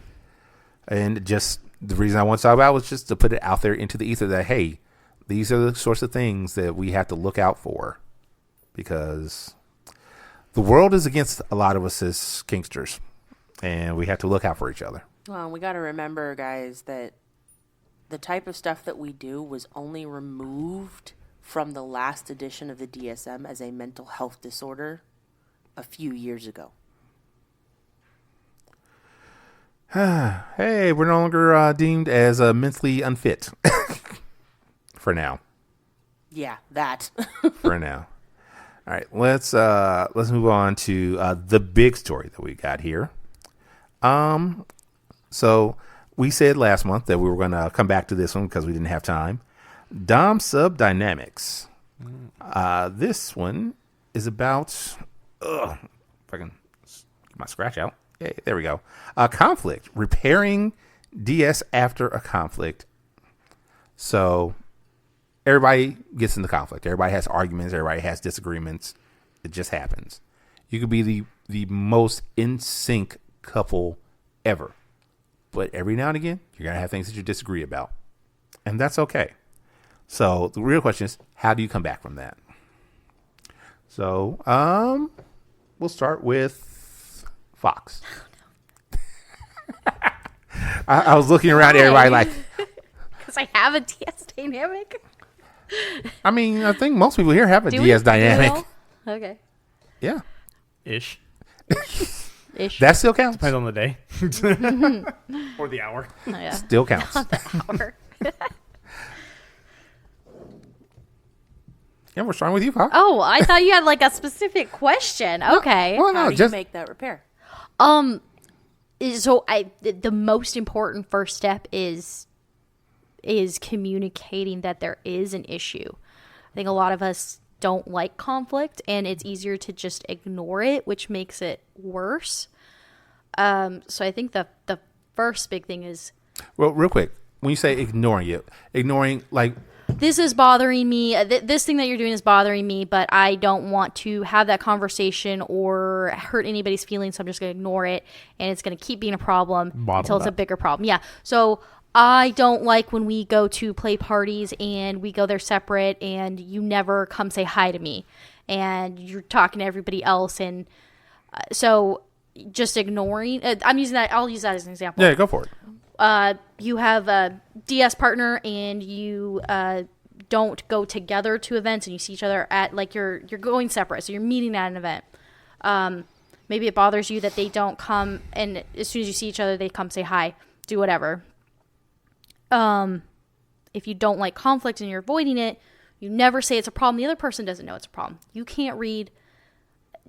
and just the reason I want to talk about was just to put it out there into the ether that hey, these are the sorts of things that we have to look out for, because the world is against a lot of us as kinksters, and we have to look out for each other. Well, we got to remember, guys, that the type of stuff that we do was only removed from the last edition of the DSM as a mental health disorder a few years ago. Hey, we're no longer deemed as mentally unfit for now. Yeah, that. For now. All right, let's move on to the big story that we got here. So we said last month that we were going to come back to this one because we didn't have time. Dom Sub Dynamics. This one is about. If I can get my scratch out. Yeah, there we go. Conflict. Repairing DS after a conflict. So everybody gets into conflict. Everybody has arguments. Everybody has disagreements. It just happens. You could be the most in sync couple ever. But every now and again, you're going to have things that you disagree about. And that's okay. So the real question is, how do you come back from that? So we'll start with Fox. I was looking around at everybody like, Because I have a DS dynamic. I mean, I think most people here have a Do DS we? dynamic. Do we all? Okay. Yeah. Ish. Ish. That still counts. Depends on the day. Or the hour. Oh, yeah. Still counts. Hour. Yeah, we're starting with you, Fox. Oh, I thought you had like a specific question. Okay. Well, How no, do just you make that repair? So the most important first step is communicating that there is an issue. I think a lot of us don't like conflict, and it's easier to just ignore it, which makes it worse. So I think the first big thing is, well, real quick. When you say ignoring like, this is bothering me. This thing that you're doing is bothering me, but I don't want to have that conversation or hurt anybody's feelings, so I'm just going to ignore it, and it's going to keep being a problem until it's a bigger problem. Yeah. So I don't like when we go to play parties and we go there separate, and you never come say hi to me, and you're talking to everybody else, and so just ignoring. I'm using that. I'll use that as an example. yeah, go for it. You have a DS partner and you don't go together to events, and you see each other at, like, you're going separate, so you're meeting at an event. Maybe it bothers you that they don't come, and as soon as you see each other, they come say hi, do whatever. If you don't like conflict and you're avoiding it, you never say it's a problem. The other person doesn't know it's a problem. You can't read.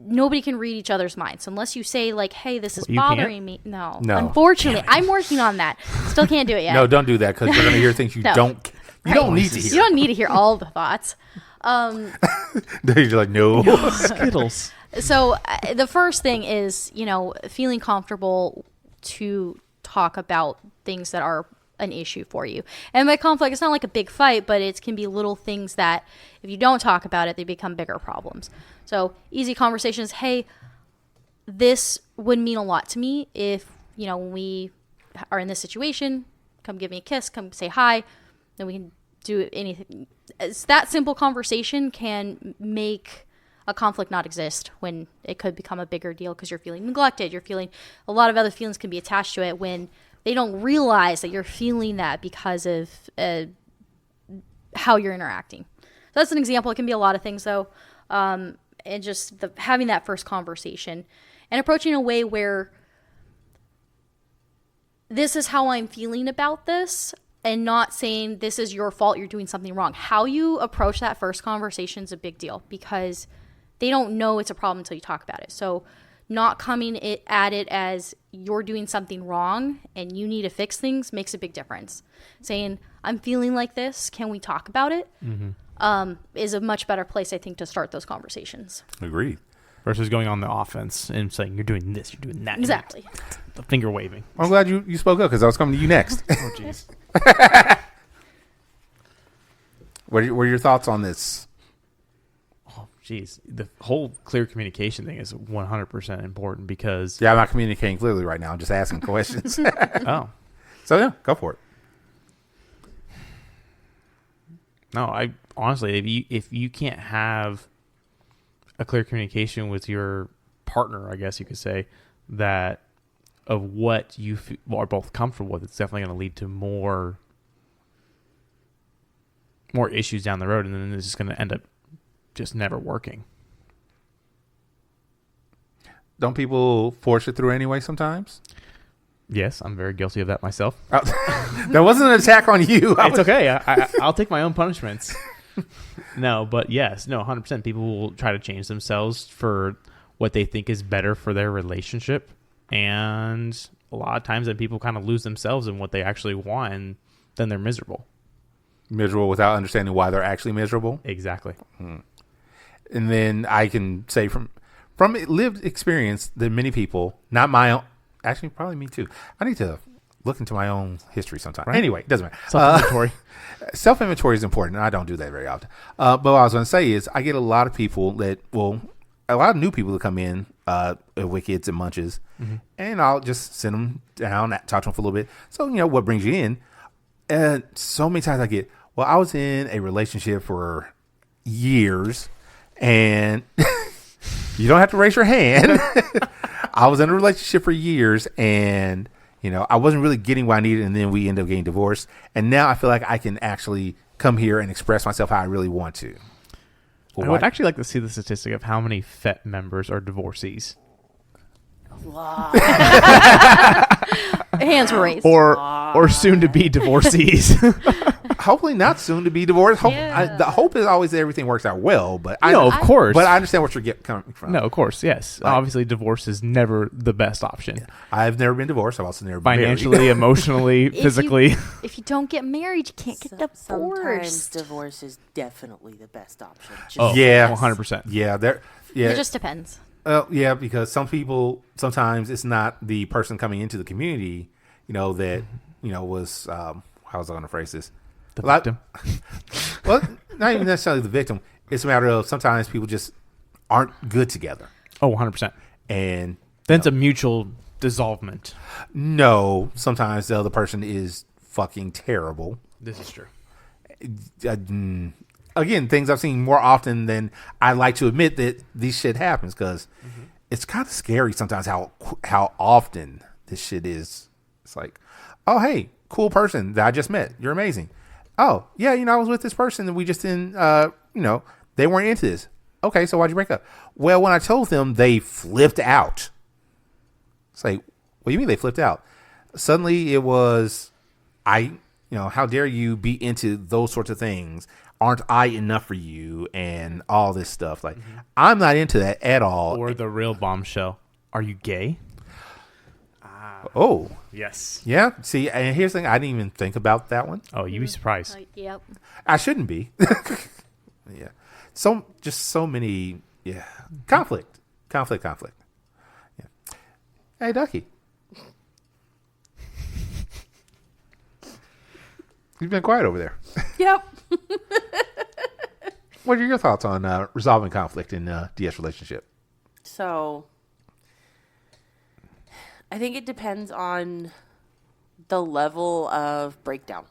Nobody can read each other's minds unless you say, like, hey, this is bothering me. No. Unfortunately, I'm working on that. Still can't do it yet. No, don't do that, because you're going to hear things you No. don't need to hear. You don't need to hear all the thoughts. You're like, no. Skittles. So the first thing is, feeling comfortable to talk about things that are an issue for you. And by conflict, it's not like a big fight, but it can be little things that if you don't talk about it, they become bigger problems. So easy conversations. Hey, this would mean a lot to me if, when we are in this situation, come give me a kiss, come say hi, then we can do anything. It's that simple conversation can make a conflict not exist when it could become a bigger deal because you're feeling neglected. You're feeling a lot of other feelings can be attached to it when they don't realize that you're feeling that because of how you're interacting. So that's an example. It can be a lot of things, though. And just having that first conversation and approaching a way where this is how I'm feeling about this. and not saying this is your fault, you're doing something wrong. How you approach that first conversation is a big deal because they don't know it's a problem until you talk about it. So not coming at it as you're doing something wrong and you need to fix things makes a big difference. Saying, I'm feeling like this, can we talk about it? Is a much better place, I think, to start those conversations. Agreed. Versus going on the offense and saying, you're doing this, you're doing that. Exactly. The finger waving. I'm glad you spoke up because I was coming to you next. Oh, jeez. What are your thoughts on this? Oh, jeez. The whole clear communication thing is 100% important because... Yeah, I'm not communicating clearly right now. I'm just asking questions. Oh. So, yeah, go for it. No, I honestly, if you can't have a clear communication with your partner, I guess you could say, that of what you are both comfortable with, it's definitely going to lead to more issues down the road, and then it's just going to end up just never working. Don't people force it through anyway sometimes? Yes, I'm very guilty of that myself. That wasn't an attack on you. It's okay. I'll take my own punishments. No, but yes, no, 100%. People will try to change themselves for what they think is better for their relationship. And a lot of times then people kind of lose themselves in what they actually want, and then they're miserable. Miserable without understanding why they're actually miserable. Exactly. And then I can say from lived experience that many people, not my own, actually probably me too. I need to look into my own history sometime. Right. Anyway, it doesn't matter. Self-inventory. Self-inventory is important, and I don't do that very often. But what I was going to say is I get a lot of people a lot of new people that come in with kids and munches, and I'll just send them down, talk to them for a little bit. So, what brings you in? And so many times I get, well, I was in a relationship for years, and you don't have to raise your hand. I was in a relationship for years, and I wasn't really getting what I needed, and then we ended up getting divorced. And now I feel like I can actually come here and express myself how I really want to. Well, I would actually like to see the statistic of how many FET members are divorcees. Hands were raised. Or soon to be divorcees. Hopefully not soon to be divorced. The hope is always that everything works out well, but of course. But I understand what you're coming from. No, of course, yes. Right. Obviously, divorce is never the best option. I've never been divorced. I've also never been Financially, married. emotionally, physically. If you don't get married, you can't get divorced. Sometimes divorce is definitely the best option. Yeah, 100%. Yeah, It just depends. Yeah, because some people, sometimes it's not the person coming into the community, that was how was I going to phrase this? The victim. Well, not even necessarily the victim. It's a matter of sometimes people just aren't good together. Oh, 100%. And then it's a mutual dissolvement. No, sometimes the other person is fucking terrible. This is true. Again, things I've seen more often than I like to admit that these shit happens, because it's kind of scary sometimes how often this shit is. It's like, oh, hey, cool person that I just met. You're amazing. Oh, yeah, I was with this person and we just didn't, they weren't into this. Okay, so why'd you break up? Well, when I told them, they flipped out. It's like, what do you mean they flipped out? Suddenly it was, how dare you be into those sorts of things? Aren't I enough for you? And all this stuff. Like, I'm not into that at all. Or the real bombshell. Are you gay? Oh. Yes. Yeah. See, and here's the thing. I didn't even think about that one. Oh, you'd be surprised. Yep. I shouldn't be. Yeah. So many. Yeah. Conflict. Yeah. Hey, Ducky. You've been quiet over there. Yep. What are your thoughts on resolving conflict in a DS relationship? So, I think it depends on the level of breakdown.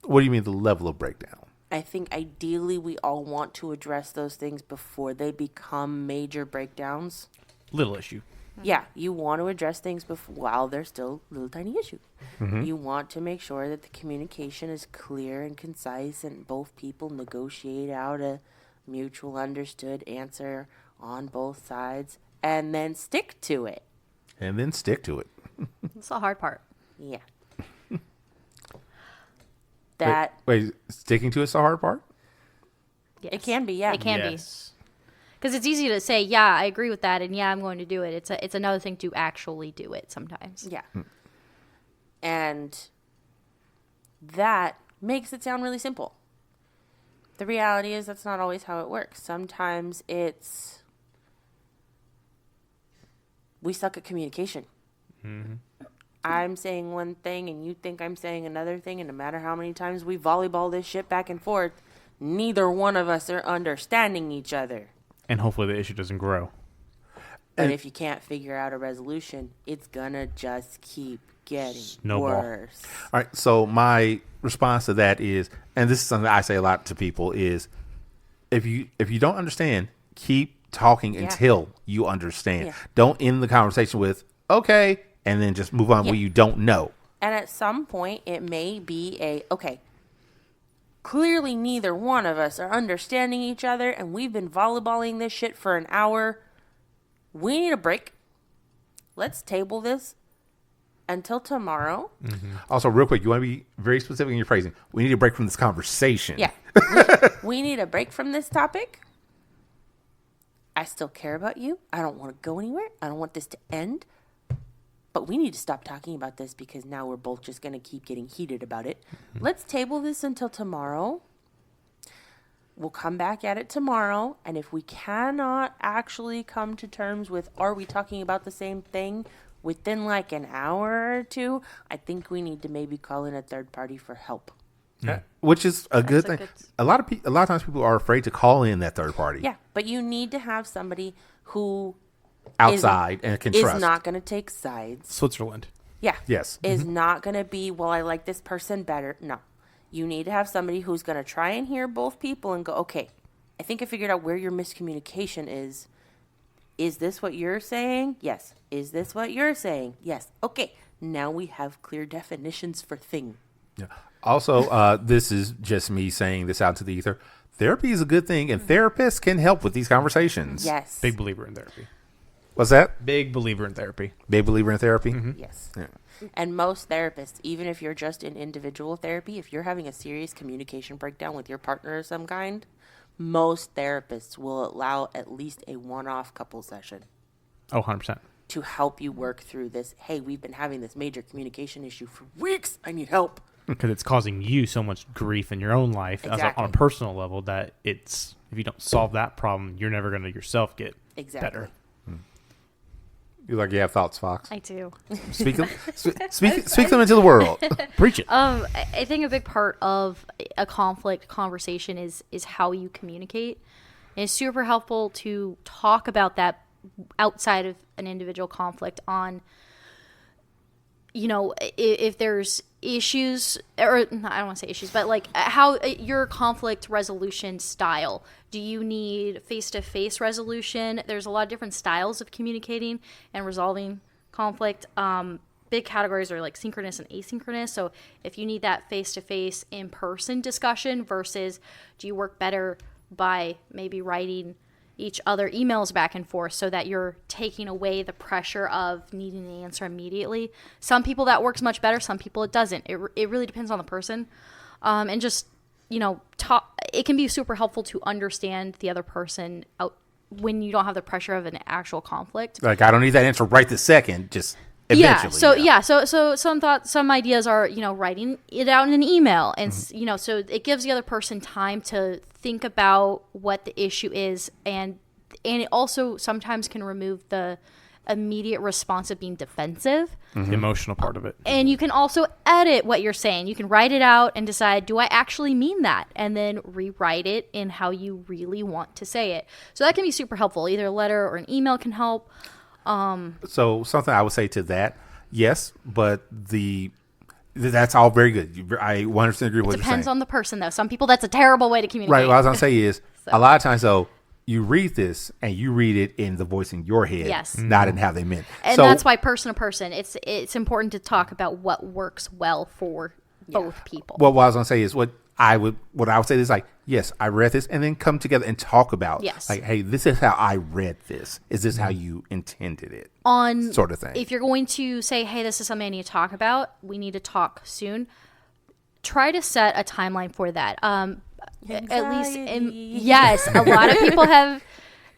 What do you mean the level of breakdown? I think ideally we all want to address those things before they become major breakdowns. Little issue. Yeah, you want to address things while they're still little tiny issues. You want to make sure that the communication is clear and concise and both people negotiate out a mutual understood answer on both sides and then stick to it. And then stick to it. That's the hard part. Yeah. that Wait, sticking to it's the hard part? Yes. it can be, yeah. It can be. Yes. Because it's easy to say, yeah, I agree with that, and yeah, I'm going to do it. It's another thing to actually do it sometimes. Yeah. And that makes it sound really simple. The reality is that's not always how it works. Sometimes it's we suck at communication. I'm saying one thing and you think I'm saying another thing, and no matter how many times we volleyball this shit back and forth, neither one of us are understanding each other. And hopefully the issue doesn't grow. But if you can't figure out a resolution, it's gonna just keep getting Snowball. worse. All right. So my response to that is, and this is something I say a lot to people, is if you don't understand, keep talking until you understand. Yeah. Don't end the conversation with okay, and then just move on Yeah. where you don't know. And at some point, it may be okay, clearly neither one of us are understanding each other, and we've been volleyballing this shit for an hour. We need a break. Let's table this until tomorrow. Also, real quick, you want to be very specific in your phrasing. We need a break from this conversation. Yeah. We need a break from this topic. I still care about you. I don't want to go anywhere. I don't want this to end. But we need to stop talking about this because now we're both just going to keep getting heated about it. Let's table this until tomorrow. We'll come back at it tomorrow. And if we cannot actually come to terms with are we talking about the same thing within like an hour or two, I think we need to maybe call in a third party for help. Yeah. Which is a good a thing. good- A lot of times people are afraid to call in that third party Yeah, but you need to have somebody who outside and can is trust. not going to take sides. Switzerland. Yeah. Yes. Is not going to be, well, I like this person better. No. You need to have somebody who's going to try and hear both people and go, okay, I think I figured out where your miscommunication is. Is this what you're saying? Yes. Is this what you're saying? Yes. Okay. Now we have clear definitions for thing. Yeah. Also, this is just me saying this out to the ether. Therapy is a good thing, and therapists can help with these conversations. Yes. Big believer in therapy. What's that? Big believer in therapy. Big believer in therapy? Yes. Yeah. And most therapists, even if you're just in individual therapy, if you're having a serious communication breakdown with your partner of some kind, most therapists will allow at least a one-off couple session Oh, 100%. to help you work through this. Hey, we've been having this major communication issue for weeks. I need help. Because it's causing you so much grief in your own life Exactly. on a personal level that it's, if you don't solve that problem, you're never going to yourself get Exactly. better. You have thoughts, Fox? I do. Speak them into the world. Preach it. I think a big part of a conflict conversation is how you communicate. And it's super helpful to talk about that outside of an individual conflict on, if there's issues, or I don't want to say issues, but like how your conflict resolution style. Do you need face-to-face resolution? There's a lot of different styles of communicating and resolving conflict. Big categories are like synchronous and asynchronous. So if you need that face-to-face in-person discussion versus do you work better by maybe writing each other emails back and forth so that you're taking away the pressure of needing an answer immediately. Some people that works much better, some people it doesn't. It really depends on the person. And just, it can be super helpful to understand the other person out when you don't have the pressure of an actual conflict. Like, I don't need that answer right this second. Just eventually. So some thoughts, some ideas are, writing it out in an email and, so it gives the other person time to think about what the issue is. And it also sometimes can remove the immediate response of being defensive. The emotional part of it. And you can also edit what you're saying. You can write it out and decide, do I actually mean that? And then rewrite it in how you really want to say it. So that can be super helpful. Either a letter or an email can help. So something I would say to that, yes, but that's all very good. I 100% agree with what you're saying. Depends on the person, though. Some people, that's a terrible way to communicate. Right. What I was going to say is a lot of times, though, you read this and you read it in the voice in your head, Yes. not in how they meant. And that's why person to person, it's important to talk about what works well for both people. Well, what I was going to say is what I would say is like, yes, I read this, and then come together and talk about, Yes. like, hey, this is how I read this. Is this how you intended it? On sort of thing. If you're going to say, hey, this is something I need to talk about, we need to talk soon. try to set a timeline for that. At least, Anxiety. yes, a lot of people have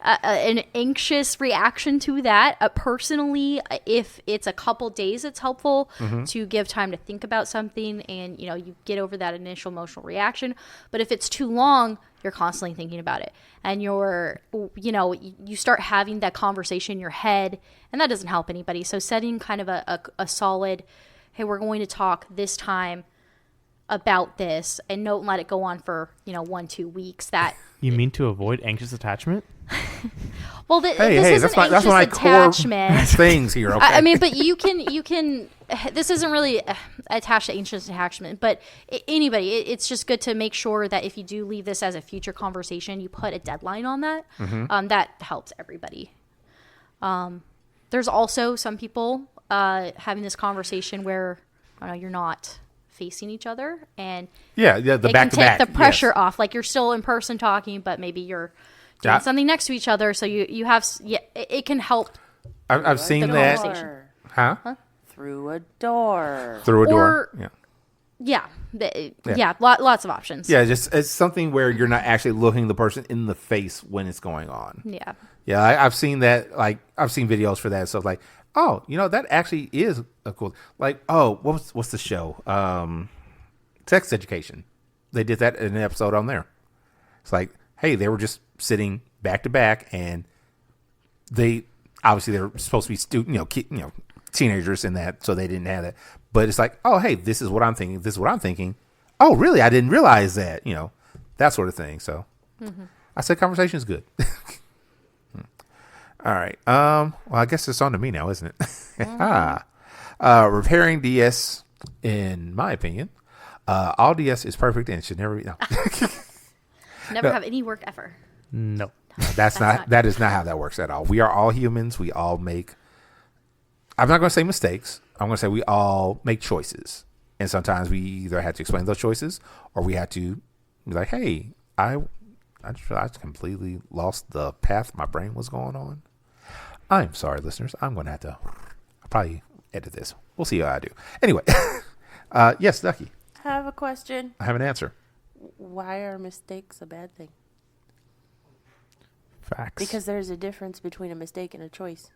an anxious reaction to that. Personally, if it's a couple days, it's helpful to give time to think about something, and you get over that initial emotional reaction. But if it's too long, you're constantly thinking about it, and you start having that conversation in your head, and that doesn't help anybody. So setting kind of a solid, hey, we're going to talk this time about this, and don't let it go on for 1-2 weeks. That You mean to avoid anxious attachment? well, this isn't that's one of my core attachment. things here. Okay? I mean, but you can. This isn't really attached to anxious attachment, but anybody, it's just good to make sure that if you do leave this as a future conversation, you put a deadline on that. That helps everybody. There's also some people having this conversation where you're not facing each other, and the it back can to take back the pressure off. Like you're still in person talking, but maybe you're doing Yeah. something next to each other, so you have it can help. I've seen the that. conversation. Huh? Through a door. Through a door. Or- Yeah, lots of options. Yeah, just it's something where you're not actually looking the person in the face when it's going on. Yeah. Yeah, I've seen that. Like I've seen videos for that stuff. Like, oh, that actually is a cool. Like, oh, what's the show? Sex Education. They did that in an episode on there. It's like, hey, they were just sitting back to back, and they obviously they're supposed to be teenagers in that, so they didn't have that. But it's like, oh, hey, this is what I'm thinking. This is what I'm thinking. Oh, really? I didn't realize that. That sort of thing. So I said conversation is good. All right. Well, I guess it's on to me now, isn't it? Repairing DS, in my opinion, all DS is perfect and should never be. No. Never have any work ever. No. That is not how that works at all. We are all humans. We all make. I'm not going to say mistakes. I'm going to say we all make choices, and sometimes we either have to explain those choices, or we have to be like, "Hey, I completely lost the path my brain was going on. I'm sorry, listeners. I'm going to have to probably edit this. We'll see how I do. Anyway, yes, Ducky. I have a question. I have an answer. Why are mistakes a bad thing? Facts. Because there's a difference between a mistake and a choice.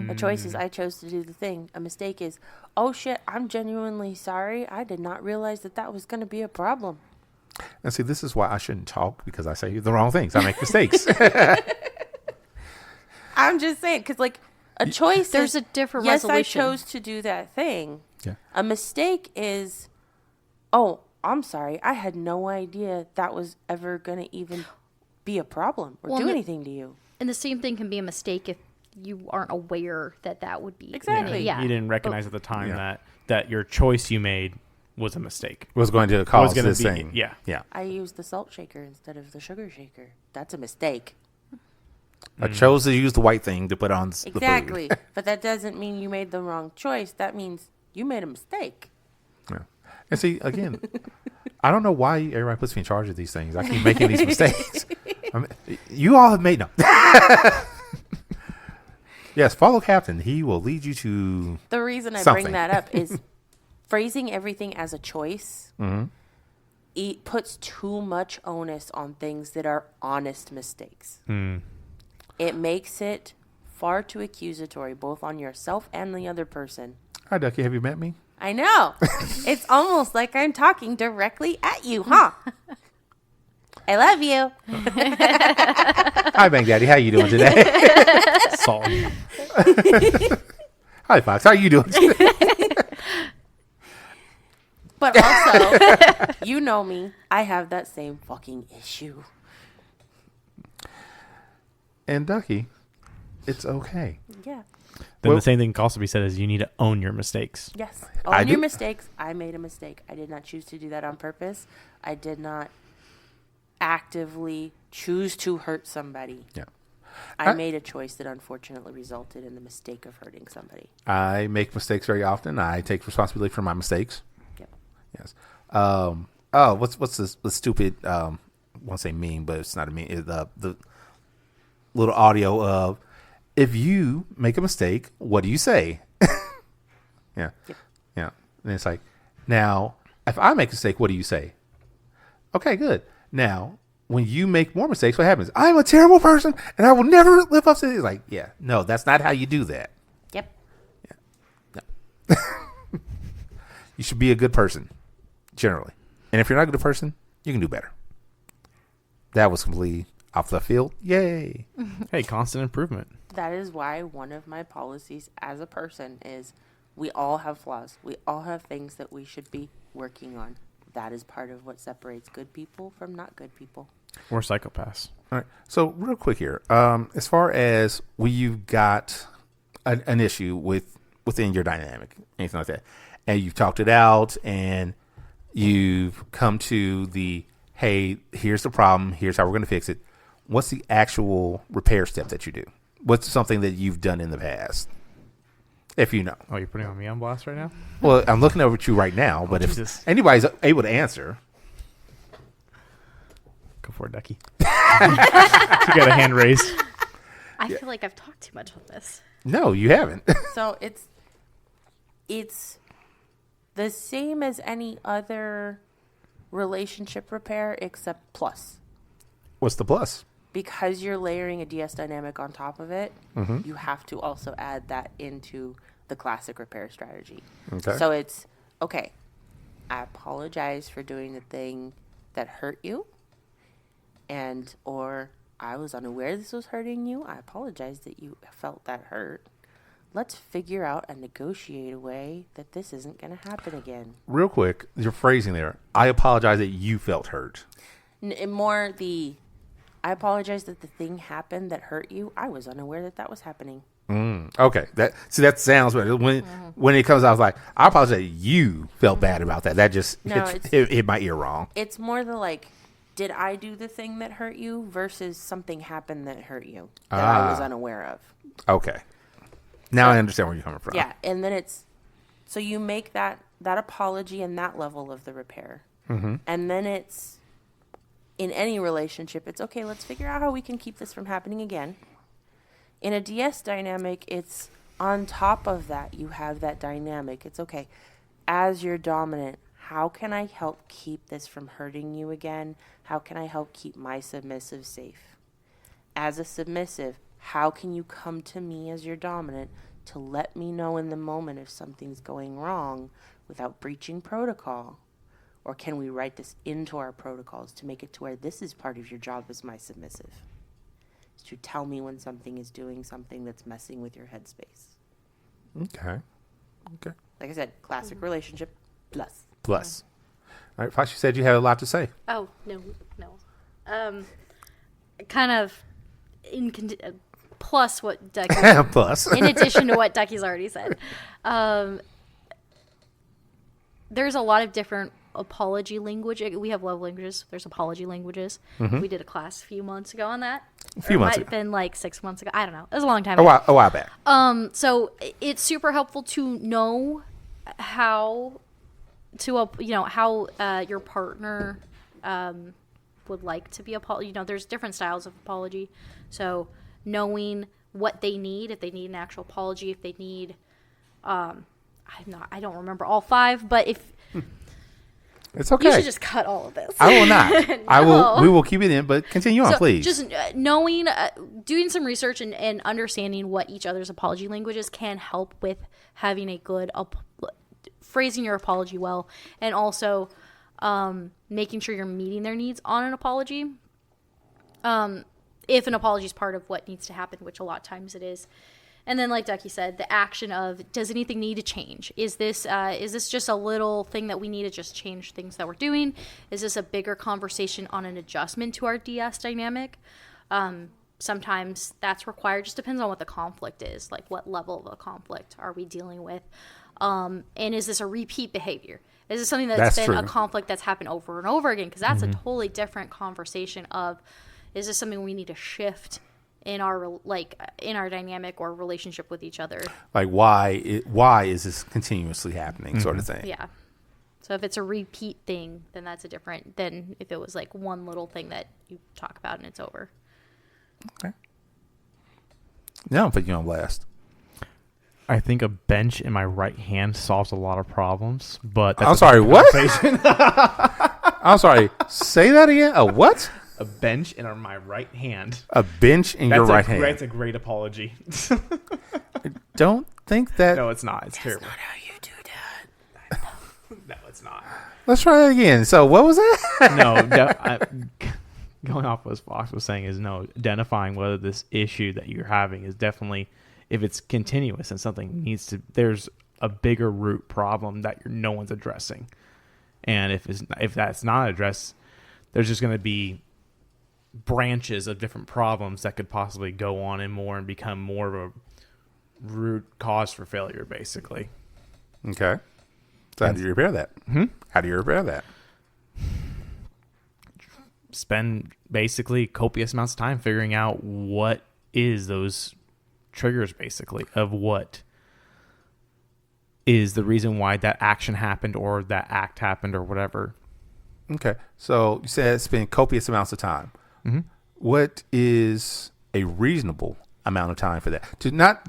A choice is I chose to do the thing. A mistake is, oh shit, I'm genuinely sorry. I did not realize that was going to be a problem. And see, this is why I shouldn't talk, because I say the wrong things. I make mistakes. I'm just saying, because like a choice, There's is, a different yes, resolution. I chose to do that thing. Yeah. A mistake is, oh, I'm sorry. I had no idea that was ever going to even be a problem or Well, do anything to you. And the same thing can be a mistake if you aren't aware that would be. Exactly. Yeah. You didn't recognize at the time Yeah. that your choice you made was a mistake. Was going to cause gonna this be- thing. yeah. Yeah. I used the salt shaker instead of the sugar shaker. That's a mistake. I chose to use the white thing to put on the food. Exactly. But that doesn't mean you made the wrong choice. That means you made a mistake. Yeah. And see, again, I don't know why everybody puts me in charge of these things. I keep making these mistakes. You all have made them. Yes, follow Captain. He will lead you to The reason I something. bring that up is phrasing everything as a choice it puts too much onus on things that are honest mistakes. It makes it far too accusatory, both on yourself and the other person. Hi, Ducky. Have you met me? I know. It's almost like I'm talking directly at you, huh? I love you. Hi, Bang Daddy. How you doing today? Salt. Hi, Fox. How you doing today? But also, you know me. I have that same fucking issue. And Ducky, it's okay. Yeah. Then Well- the same thing can also be said is you need to own your mistakes. Yes. I Own your do- mistakes. I made a mistake. I did not choose to do that on purpose. I did not actively choose to hurt somebody. Yeah. I made a choice that unfortunately resulted in the mistake of hurting somebody. I make mistakes very often. I take responsibility for my mistakes. Yep. Yes. What's the stupid? I won't say meme, but it's not a meme. It's the little audio of, if you make a mistake, what do you say? Yeah. Yep. Yeah. And it's like, now, if I make a mistake, what do you say? Okay, good. Now, when you make more mistakes, what happens? I'm a terrible person and I will never live up to it. It's like, yeah, no, that's not how you do that. Yep. No. You should be a good person, generally. And if you're not a good person, you can do better. That was completely off the field. Yay. Hey, constant improvement. That is why one of my policies as a person is we all have flaws. We all have things that we should be working on. That is part of what separates good people from not good people. Or psychopaths. All right. So real quick here, as far as when you've got an issue within your dynamic, anything like that, and you've talked it out and you've come to the, hey, here's the problem, here's how we're going to fix it. What's the actual repair step that you do? What's something that you've done in the past? If you know. Oh, you're putting on me on blast right now? Well, I'm looking over at you right now, but if Jesus. anybody's able to answer. Go for it, Ducky. You got a hand raised. I feel like I've talked too much on this. No, you haven't. So it's the same as any other relationship repair except plus. What's the plus? Because you're layering a DS dynamic on top of it, you have to also add that into the classic repair strategy. Okay. So it's, okay, I apologize for doing the thing that hurt you, or I was unaware this was hurting you. I apologize that you felt that hurt. Let's figure out and negotiate a way that this isn't going to happen again. Real quick, your phrasing there. I apologize that you felt hurt. I apologize that the thing happened that hurt you. I was unaware that was happening. Okay. That sounds better. When it comes out, I was like, I apologize that you felt bad about that. That just hit my ear wrong. It's more the like, did I do the thing that hurt you versus something happened that hurt you that I was unaware of. Okay. Now I understand where you're coming from. Yeah, and then so you make that apology and that level of the repair. And then it's, in any relationship, it's okay, let's figure out how we can keep this from happening again. In a DS dynamic, it's on top of that, you have that dynamic. It's okay, as your dominant, how can I help keep this from hurting you again? How can I help keep my submissive safe? As a submissive, how can you come to me as your dominant to let me know in the moment if something's going wrong without breaching protocol? Or can we write this into our protocols to make it to where this is part of your job as my submissive? Is to tell me when something is doing something that's messing with your headspace. Okay. Like I said, classic relationship plus. Plus. All right, Fox, you said you had a lot to say. Oh, no. Kind of plus what Ducky... Plus. in addition to what Ducky's already said. There's a lot of different apology language. We have love languages. There's apology languages. We did a class a few months ago on that. A few months ago. It might have been like 6 months ago. I don't know. It was a long time ago. ago. A while back. So it's super helpful to know how your partner would like to be there's different styles of apology. So knowing what they need, if they need an actual apology, if they need I don't remember all 5, but if it's okay. You should just cut all of this. I will not. We will keep it in, but continue on, please. Just knowing, doing some research and understanding what each other's apology languages can help with having a good phrasing your apology well, and also making sure you're meeting their needs on an apology. If an apology is part of what needs to happen, which a lot of times it is. And then, like Ducky said, the action of, does anything need to change? Is this just a little thing that we need to just change things that we're doing? Is this a bigger conversation on an adjustment to our DS dynamic? Sometimes that's required. Just depends on what the conflict is. Like, what level of a conflict are we dealing with? And is this a repeat behavior? Is this something that's been true. A conflict that's happened over and over again? Because that's a totally different conversation of, is this something we need to shift in our dynamic or relationship with each other? Like, why is this continuously happening, sort of thing? Yeah. So if it's a repeat thing, then that's a different than if it was like one little thing that you talk about and it's over. Okay. Now I'll put you on blast. I think a bench in my right hand solves a lot of problems, but that's I'm sorry, what? I'm sorry. Say that again. A what? A bench in my right hand. A bench in your right hand. That's a great apology. Don't think that. No, it's not. It's terrible. Not how you do that. No, it's not. Let's try that again. So what was that? No, going off what Fox was saying is identifying whether this issue that you're having is definitely, if it's continuous and something there's a bigger root problem that no one's addressing. And if that's not addressed, there's just going to be branches of different problems that could possibly go on and become more of a root cause for failure, basically. Okay. So how do you repair that? How do you repair that? Spend basically copious amounts of time figuring out what is those triggers, basically, of what is the reason why that action happened or that act happened or whatever. Okay. So you said spend copious amounts of time. Mm-hmm. What is a reasonable amount of time for that?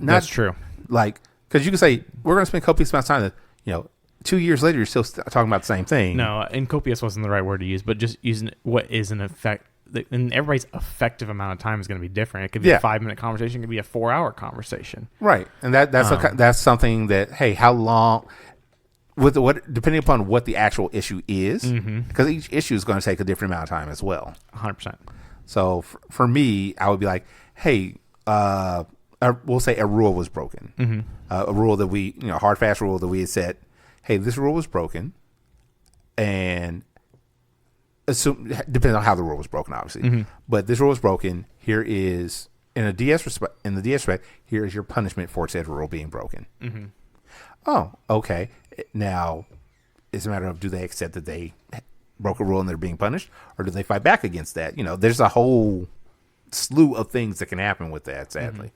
That's true. Like, because you can say we're going to spend copious amounts of time. 2 years later, you're still talking about the same thing. No, and copious wasn't the right word to use, but just using what is an effect. And everybody's effective amount of time is going to be different. It could be a 5-minute conversation. It could be a 4-hour conversation. Right. And that's something that, hey, how long, depending upon what the actual issue is, because each issue is going to take a different amount of time as well. 100%. So for me, I would be like, hey, we'll say a rule was broken. A rule that we, hard, fast rule that we had said, hey, this rule was broken, and depending on how the rule was broken, obviously. But this rule was broken. Here is, in the DS respect, here is your punishment for said rule being broken. Oh, okay. Now, it's a matter of, do they accept that they broke a rule and they're being punished, or do they fight back against that? There's a whole slew of things that can happen with that, sadly.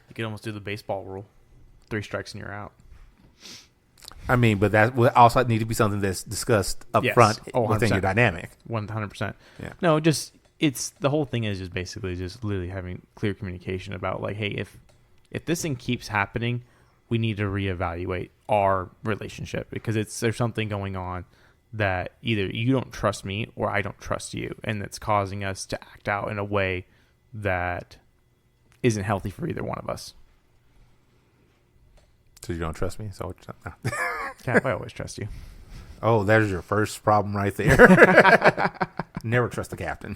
You could almost do the baseball rule. 3 strikes and you're out. I mean, but that would also need to be something that's discussed up front within your dynamic. 100%. Yeah. No, it's the whole thing is just basically just literally having clear communication about, like, hey, if this thing keeps happening, we need to reevaluate our relationship because there's something going on that either you don't trust me or I don't trust you, and it's causing us to act out in a way that isn't healthy for either one of us. So you don't trust me? So no. Cap, I always trust you. Oh, there's your first problem right there. Never trust the captain.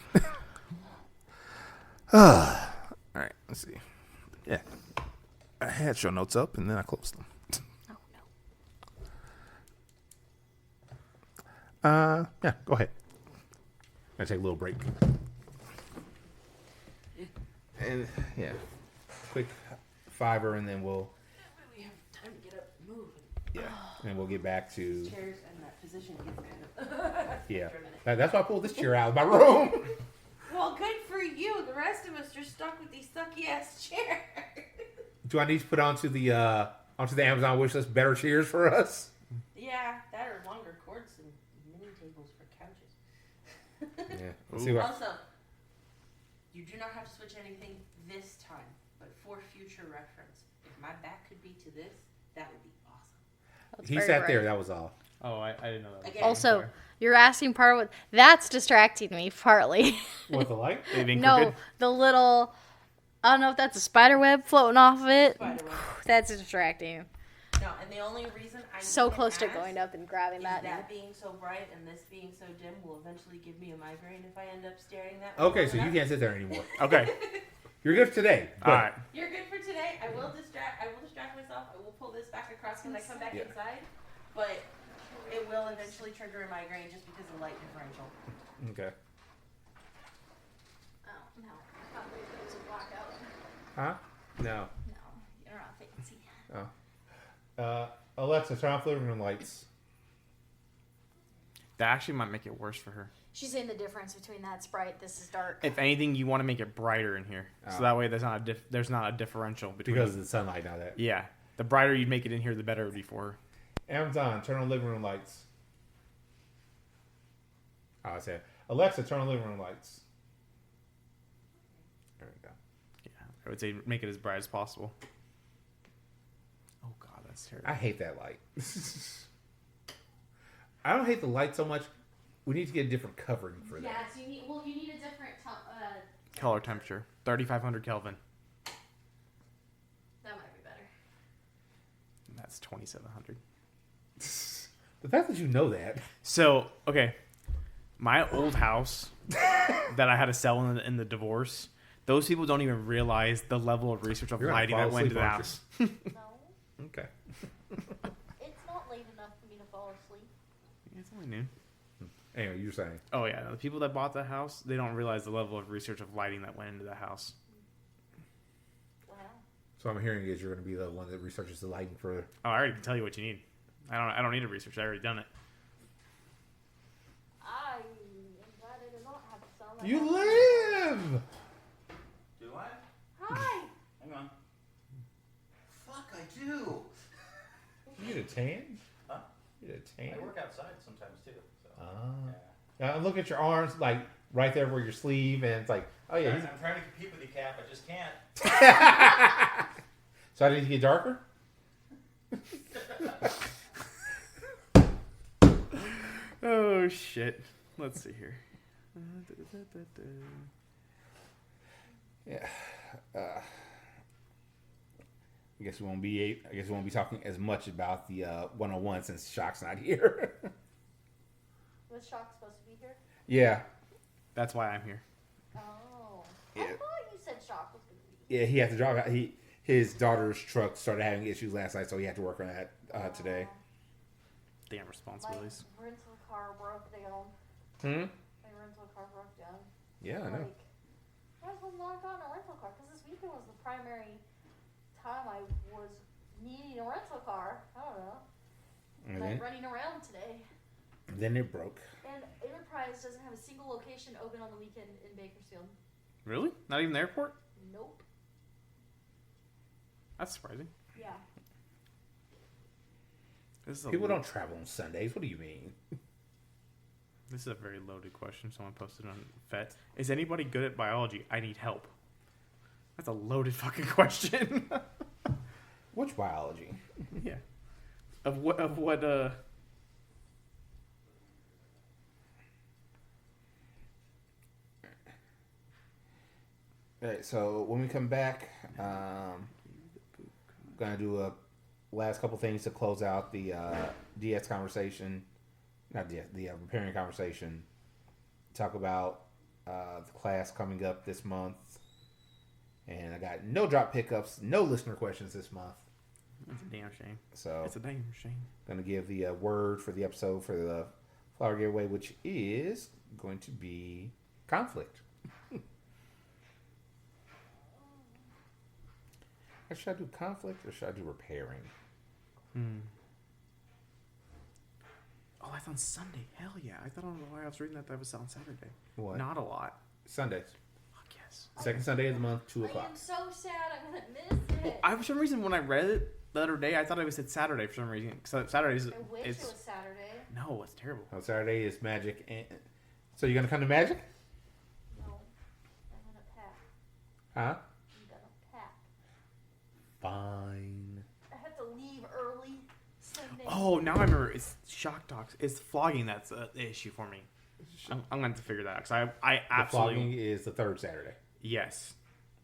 All right, let's see. Yeah. I had show notes up and then I closed them. Oh, no. Yeah, go ahead. I'm going to take a little break. And, yeah. Quick fiver and then we'll... Time to get up and move. Yeah, and we'll get back to... Chairs and that position Yeah, that's why I pulled this chair out of my room. Well, good for you. The rest of us are stuck with these sucky-ass chairs. Do I need to put onto the Amazon wish list better chairs for us? Yeah, that are longer cords and mini tables for couches. Yeah. Let's see what... Also, you do not have to switch anything this time, but for future reference, if my back could be to this, that would be awesome. He sat there. That was all. Oh, I didn't know that. Again, Also, you're asking part of what that's distracting me partly. What, the light? No, the little, I don't know if that's a spider web floating off of it. Spiderweb. That's distracting. No, and the only reason I So even close to ask going up and grabbing is that. that being so bright and this being so dim will eventually give me a migraine if I end up staring that way. Okay, so long you enough. can't sit there anymore. Okay. You're good for today. All right. You're good for today. I will distract myself. I will pull this back across when I come back inside, but it will eventually trigger a migraine just because of light differential. Okay. Oh, no. I thought it was a blackout. Huh? No. No, you're not fancy. Oh. Alexa, turn off living room lights. That actually might make it worse for her. She's saying the difference between that's bright, this is dark. If anything, you want to make it brighter in here, so that way there's not a differential between. Because of the sunlight now that. Yeah, the brighter you make it in here, the better it would be for her. Amazon, turn on living room lights. Oh, I said, Alexa, turn on living room lights. There we go. Yeah, I would say make it as bright as possible. That's terrible. I hate that light. I don't hate the light so much. We need to get a different covering for that. Yes, you need a different Color temperature, 3,500 Kelvin. that might be better. That's 2,700. The fact that you know that. So, okay. My old house that I had to sell in the divorce, those people don't even realize the level of research of You're gonna lighting fall that went into the asleep, aren't house. No, Okay. it's not late enough for me to fall asleep. It's only noon. Anyway, you're saying. Oh, yeah. The people that bought the house, they don't realize the level of research of lighting that went into the house. Wow. So I'm hearing is you're going to be the one that researches the lighting for. Oh, I already can tell you what you need. I don't need to research. I already done it. I am glad I did not have to sell that. You live. Do I? Hi. Hang on. Fuck, I do. You get a tan? Huh? You get a tan? I work outside sometimes too. So. Now look at your arms, like right there where your sleeve, and it's like, oh yeah. I'm trying to compete with you, Cap. I just can't. So I need to get darker. Oh, shit. Let's see here. Yeah. I guess we won't be talking as much about the 101 since Shock's not here. Was Shock supposed to be here? Yeah. That's why I'm here. Oh. Yeah. I thought you said Shock was going to be. Yeah, he had to drive out. His daughter's truck started having issues last night, so he had to work on that today. Damn responsibilities. My rental car broke down. My rental car broke down. Yeah, I know. Like, I was not gotten a rental car because this weekend was the primary time I was needing a rental car. I don't know. And I'm running around today. Then it broke. And Enterprise doesn't have a single location open on the weekend in Bakersfield. Really? Not even the airport? Nope. That's surprising. Yeah. People don't travel on Sundays. What do you mean? This is a very loaded question. Someone posted on FET. Is anybody good at biology? I need help. That's a loaded fucking question. Which biology? Yeah. Of what Alright, so when we come back, gonna do a last couple things to close out the DS conversation. Not DS, the repairing conversation. Talk about the class coming up this month. And I got no drop pickups, no listener questions this month. That's a damn shame. So It's a damn shame. gonna give the word for the episode for the flower giveaway, which is going to be conflict. Should I do conflict or should I do repairing? Oh, that's on Sunday. Hell yeah. I thought on why I was reading that was on Saturday. What? Not a lot. Sundays. Fuck yes. Second Sunday of the month, 2 I o'clock. am so sad I'm going to miss it. For some reason, when I read it the other day, I thought it said Saturday for some reason. Because Saturday is. I wish it was Saturday. No, it's terrible. On Saturday is magic. And so you're going to come to magic? No. I'm going to pack. Huh? I'm going to pack. Fine. I have to leave early Sunday. Oh, now I remember. It's shock docs. It's flogging that's the issue for me. I'm going to have to figure that out. Because I The absolutely. flogging is the third Saturday. Yes.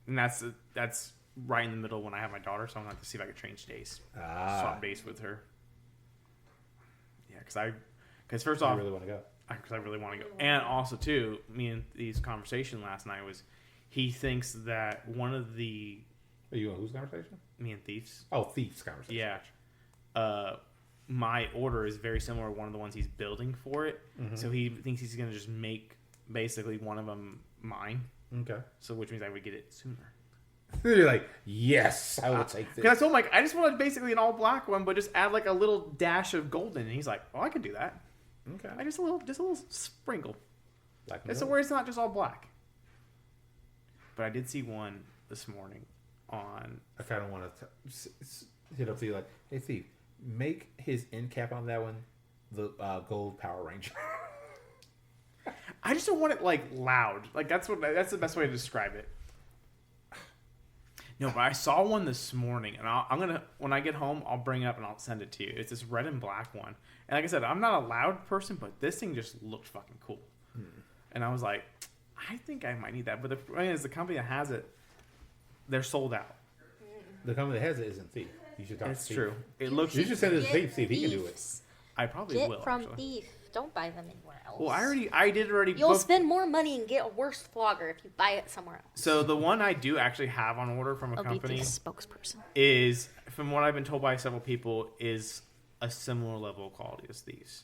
And that's right in the middle when I have my daughter. So I'm going to have to see if I can change days. Swap days with her. Yeah, because first I off. really want to go. Because I really want to go. And also, too, me and Thee's conversation last night was he thinks that one of the. Are you on whose conversation? Me and Thieves. Oh, Thief's conversation. Yeah. My order is very similar to one of the ones he's building for it. Mm-hmm. So he thinks he's going to just make basically one of them mine. Okay. So which means I would get it sooner. You're like, yes, I will take this. Because I told him, like, I just want basically an all black one, but just add like a little dash of golden. And he's like, oh, I can do that. Okay. Just a little sprinkle. Like It's where it's not just all black. But I did see one this morning on. I kind of want to hit up to you like, hey, Thief, make his end cap on that one the gold Power Ranger. I just don't want it like loud. Like that's the best way to describe it. No, but I saw one this morning, and I'm gonna when I get home, I'll bring it up and I'll send it to you. It's this red and black one, and like I said, I'm not a loud person, but this thing just looked fucking cool, and I was like, I think I might need that. But the thing is, the company that has it, they're sold out. The company that has it isn't Thief. You should talk It's to Thief. true. It looks. You should send it to Thief, see if he can do it. Thieves. I probably Get will. from Actually. Thief. Don't buy them anywhere else. Well, I did already. You'll book- spend more money and get a worse flogger if you buy it somewhere else. So the one I do actually have on order from a I'll be company Thief's spokesperson. is, from what I've been told by several people, is a similar level of quality as these.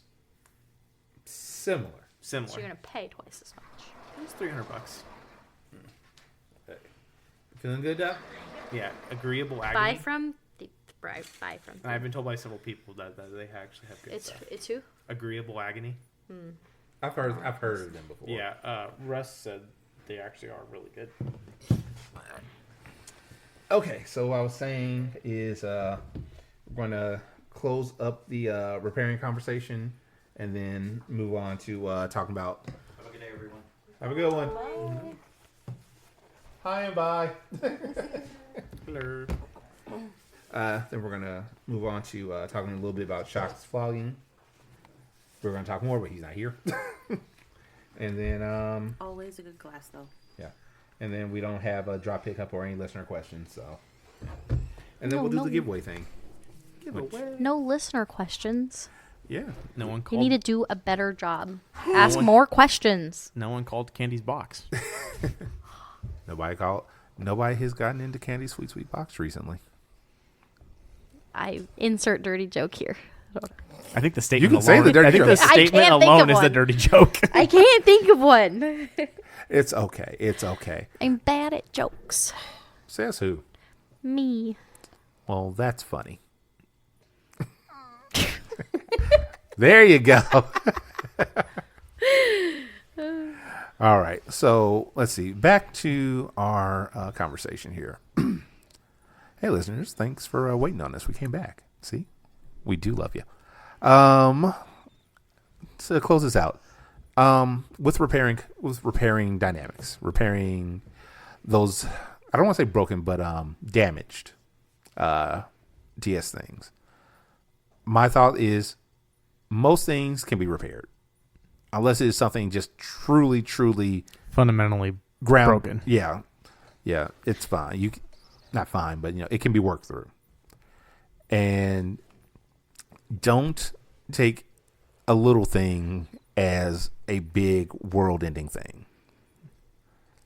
Similar. So you're Similar. gonna pay twice as much. It's $300. Feeling good, Doc? Yeah, agreeable Buy agony. from Thief. Buy from And I've been told by several people that they actually have good stuff. It's who? Agreeable agony. I've heard of them before. Yeah, Russ said they actually are really good. Okay, so what I was saying is we're going to close up the repairing conversation and then move on to talking about. Have a good day, everyone. Have a good one. Hi and bye. Hello. Then we're going to move on to talking a little bit about Shock's flogging. We're going to talk more, but he's not here. And then, Always a good class, though. yeah. And then we don't have a drop pickup or any listener questions, so. And then No, we'll do no. the giveaway thing. Giveaway. No listener questions. Yeah. No one You called. need to do a better job. Ask more questions. No one called Candy's box. Nobody has gotten into Candy's Sweet Box recently. I insert dirty joke here. I think the statement. You can say alone, the dirty I think joke. the I statement can't think alone of is the one. dirty joke. I can't think of one. It's okay. It's okay. I'm bad at jokes. Says who? Me. Well, that's funny. There you go. All right. So let's see. Back to our conversation here. Hey, listeners. Thanks for waiting on us. We came back. See? We do love you. To close this out, with repairing dynamics, repairing those, I don't want to say broken, but damaged DS things. My thought is most things can be repaired unless it is something just truly Fundamentally broken. Yeah, it's fine. Not fine, but it can be worked through. And don't take a little thing as a big world-ending thing.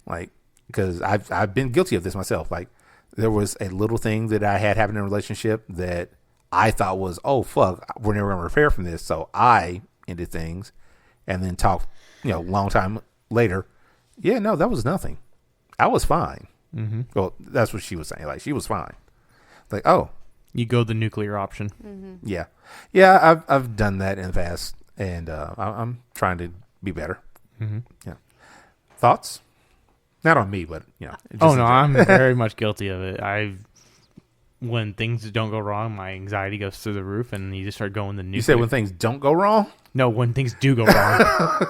Like, because I've been guilty of this myself. Like, there was a little thing that I had happened in a relationship that I thought was, oh fuck, we're never gonna repair from this. So I ended things, and then talked, long time later. Yeah, no, that was nothing. I was fine. Mm-hmm. Well, that's what she was saying. Like, she was fine. Like, oh. You go the nuclear option. Yeah. I've done that in the past, and I'm trying to be better. Mm-hmm. Yeah. Thoughts? Not on me, but just Oh in no, general. I'm very much guilty of it. When things don't go wrong, my anxiety goes through the roof, and you just start going the nuclear. You said when things don't go wrong. No, when things do go wrong,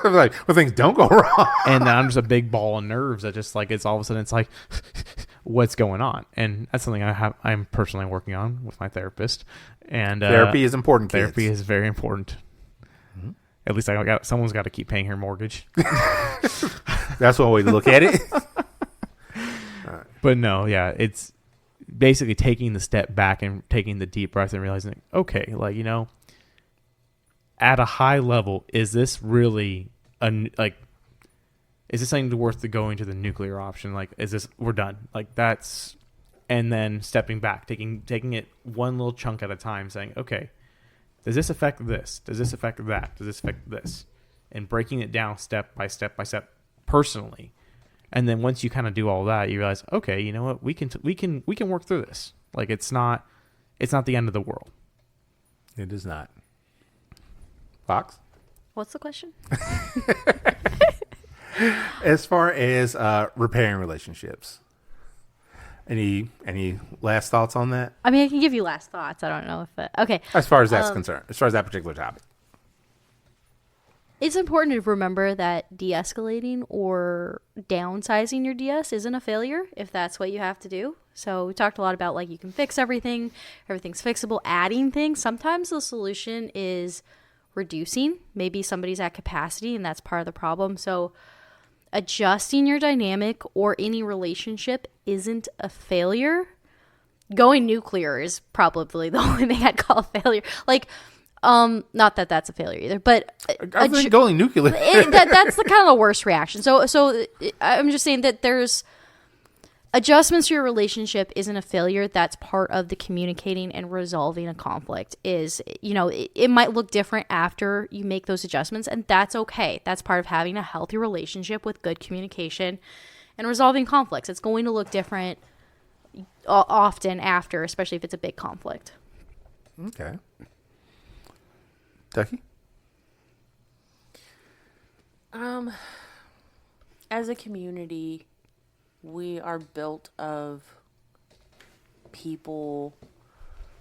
Like when things don't go wrong. and then I'm just a big ball of nerves that just like it's all of a sudden it's like, what's going on? And that's something I'm personally working on with my therapist. And Therapy is important. Kids. Therapy is very important. Mm-hmm. At least someone's got to keep paying her mortgage. That's one way to look at it. But no, yeah, it's basically taking the step back and taking the deep breath and realizing, okay, at a high level, is this really is this something worth the going to the nuclear option? Like, is this, we're done? Like that's, and then stepping back, taking it one little chunk at a time, saying, okay, does this affect this? Does this affect that? Does this affect this? And breaking it down step by step personally. And then once you kind of do all that, you realize, okay, you know what? We can work through this. Like it's not the end of the world. It is not. Fox? What's the question? As far as repairing relationships, any last thoughts on that? I mean, I can give you last thoughts. I don't know if okay. As far as that's concerned, as far as that particular topic. It's important to remember that de-escalating or downsizing your DS isn't a failure if that's what you have to do. So we talked a lot about like you can fix everything, everything's fixable, adding things. Sometimes the solution is reducing. Maybe somebody's at capacity and that's part of the problem. So adjusting your dynamic or any relationship isn't a failure. Going nuclear is probably the only thing I'd call a failure. Like, not that that's a failure either, but I think going nuclear. That's the kind of the worst reaction. So I'm just saying that there's adjustments to your relationship isn't a failure. That's part of the communicating and resolving a conflict. Is, you know, it might look different after you make those adjustments, and that's okay. That's part of having a healthy relationship with good communication and resolving conflicts. It's going to look different often after, especially if it's a big conflict. Okay. Ducky? As a community, we are built of people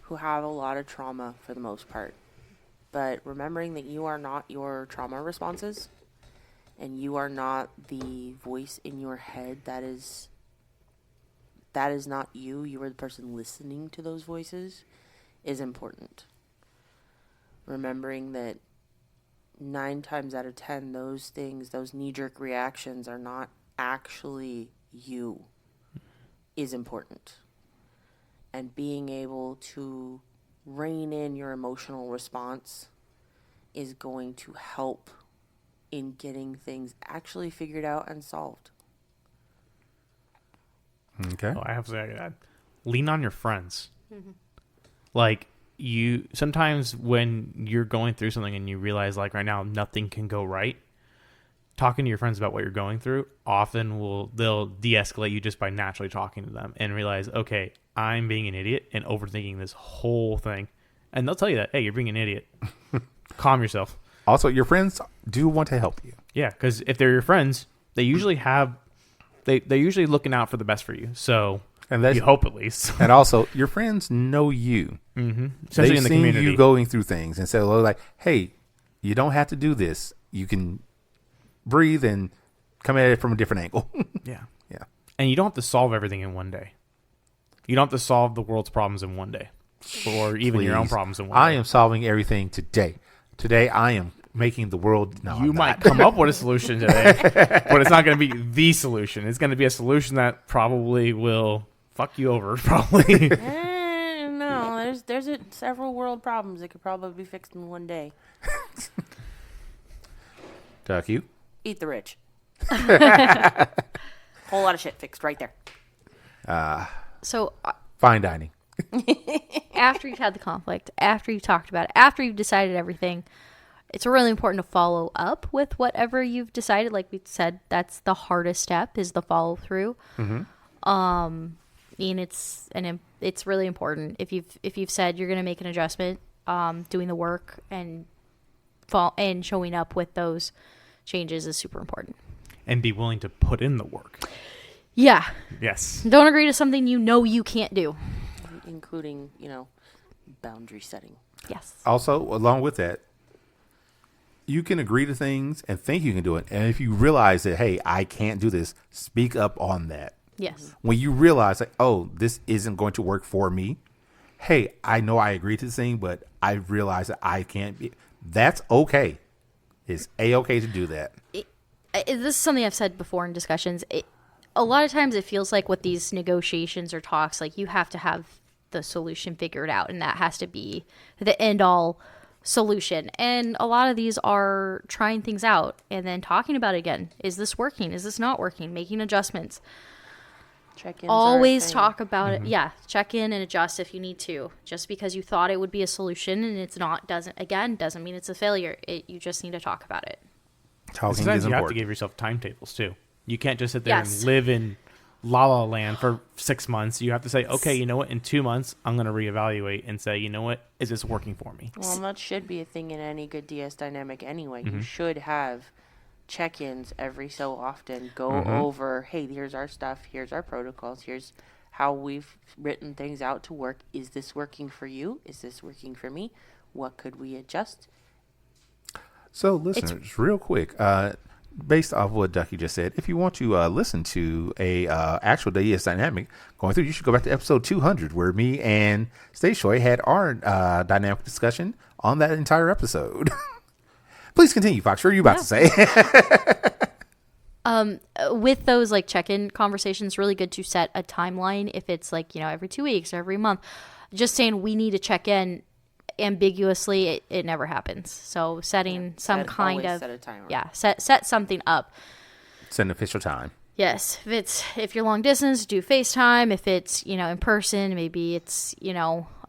who have a lot of trauma for the most part. But remembering that you are not your trauma responses and you are not the voice in your head that is not you. You are the person listening to those voices is important. Remembering that 9 times out of 10, those things, those knee-jerk reactions are not actually you is important. And being able to rein in your emotional response is going to help in getting things actually figured out and solved. Okay. Oh, I have to say that. Lean on your friends. Mm-hmm. Like, you sometimes when you're going through something and you realize like right now nothing can go right, talking to your friends about what you're going through often they'll de-escalate you just by naturally talking to them and realize, okay, I'm being an idiot and overthinking this whole thing, and they'll tell you that, hey, you're being an idiot. Calm yourself. Also, your friends do want to help you. Yeah, because if they're your friends, they usually they're usually looking out for the best for you. So you hope at least. And also, your friends know you. Mm-hmm. Especially They've in the seen community. you going through things, and so they're like, "Hey, you don't have to do this. You can breathe and come at it from a different angle." Yeah. And you don't have to solve everything in one day. You don't have to solve the world's problems in one day, or even your own problems in one day. I am solving everything today. Today, I am making the world. No, you I'm might not. come up with a solution today, but it's not going to be the solution. It's going to be a solution that probably will fuck you over. Probably. No, there's several world problems that could probably be fixed in one day. Duck you. Eat the rich. Whole lot of shit fixed right there. So Fine dining. after you've had the conflict, after you've talked about it, after you've decided everything, it's really important to follow up with whatever you've decided. Like we said, that's the hardest step, is the follow through. Mm-hmm. It's really important if you've said you're going to make an adjustment, doing the work and showing up with those changes is super important. And be willing to put in the work. Yeah. Yes. Don't agree to something you know you can't do. Including, boundary setting. Yes. Also, along with that, you can agree to things and think you can do it. And if you realize that, hey, I can't do this, speak up on that. Yes. When you realize, like, oh, this isn't going to work for me. Hey, I know I agreed to this thing, but I realize that I can't be. That's okay. It's A-okay to do that. This is something I've said before in discussions. A lot of times it feels like with these negotiations or talks, like you have to have the solution figured out, and that has to be the end-all solution. And a lot of these are trying things out and then talking about it again. Is this working? Is this not working? Making adjustments. Check-ins Always talk about it. Yeah, check in and adjust if you need to. Just because you thought it would be a solution and it's not, doesn't mean it's a failure. You just need to talk about it. Talking Sometimes is you have to important. give yourself timetables too. You can't just sit there Yes. and live in La La Land for 6 months. You have to say, okay, you know what? In 2 months, I'm going to reevaluate and say, you know what? Is this working for me? Well, that should be a thing in any good DS dynamic anyway. Mm-hmm. You should have check-ins every so often. Go over, hey, here's our stuff. Here's our protocols. Here's how we've written things out to work. Is this working for you? Is this working for me? What could we adjust? So, listeners, real quick, based off what Ducky just said, if you want to listen to a actual DES dynamic going through, you should go back to episode 200, where me and Stayshoy had our dynamic discussion on that entire episode. Please continue, Fox. What are you about to say? With those like check-in conversations, really good to set a timeline. If it's like, every 2 weeks or every month, just saying we need to check in ambiguously, it never happens. So setting some kind of set a timer. Set something up. It's an official time. Yes, if you're long distance, do FaceTime. If it's in person, maybe it's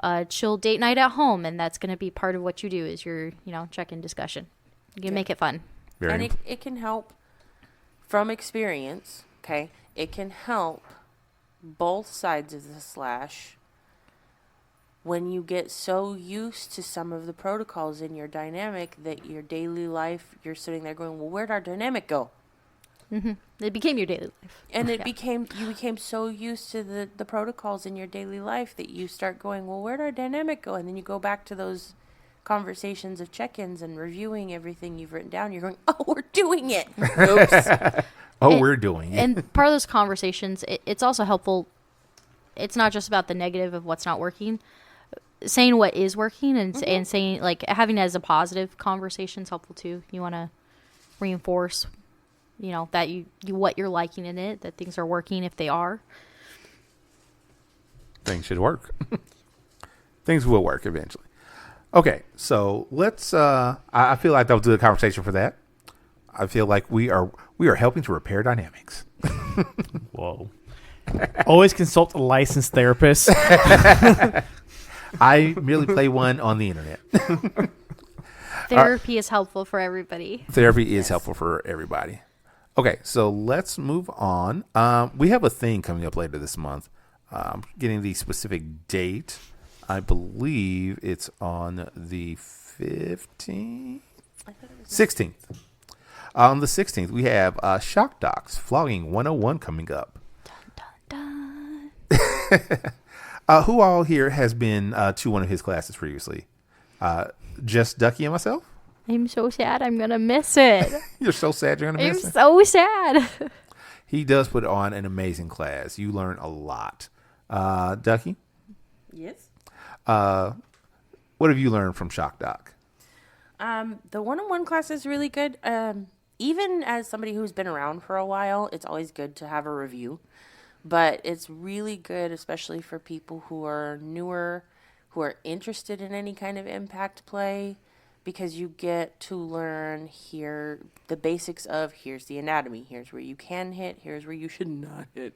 a chill date night at home, and that's going to be part of what you do is your check-in discussion. You can make it fun. And it can help from experience. Okay, it can help both sides of the slash. When you get so used to some of the protocols in your dynamic that your daily life, you're sitting there going, well, where'd our dynamic go? Mm-hmm. It became your daily life. And you became so used to the protocols in your daily life that you start going, well, where'd our dynamic go? And then you go back to those conversations of check-ins and reviewing everything you've written down. You're going, oh, we're doing it. Oops. We're doing it. And part of those conversations, it's also helpful. It's not just about the negative of what's not working. Saying what is working and saying, like, having it as a positive conversation is helpful too. You want to reinforce, that you what you're liking in it, that things are working if they are. Things should work. Things will work eventually. Okay, so let's. I feel like that was a good conversation for that. I feel like we are helping to repair dynamics. Whoa! Always consult a licensed therapist. I merely play one on the internet. Therapy is helpful for everybody. Therapy is helpful for everybody. Okay, so let's move on. We have a thing coming up later this month. Getting the specific date. I believe it's on the 15th? 16th. On the 16th, we have Shock Docs Flogging 101 coming up. Dun, dun, dun. Who all here has been to one of his classes previously? Just Ducky and myself? I'm so sad. I'm going to miss it. You're so sad you're going to miss it? I'm so sad. He does put on an amazing class. You learn a lot. Ducky? Yes. What have you learned from Shock Doc? The one-on-one class is really good. Even as somebody who's been around for a while, it's always good to have a review. But it's really good, especially for people who are newer, who are interested in any kind of impact play, because you get to learn here the basics of here's the anatomy, here's where you can hit, here's where you should not hit,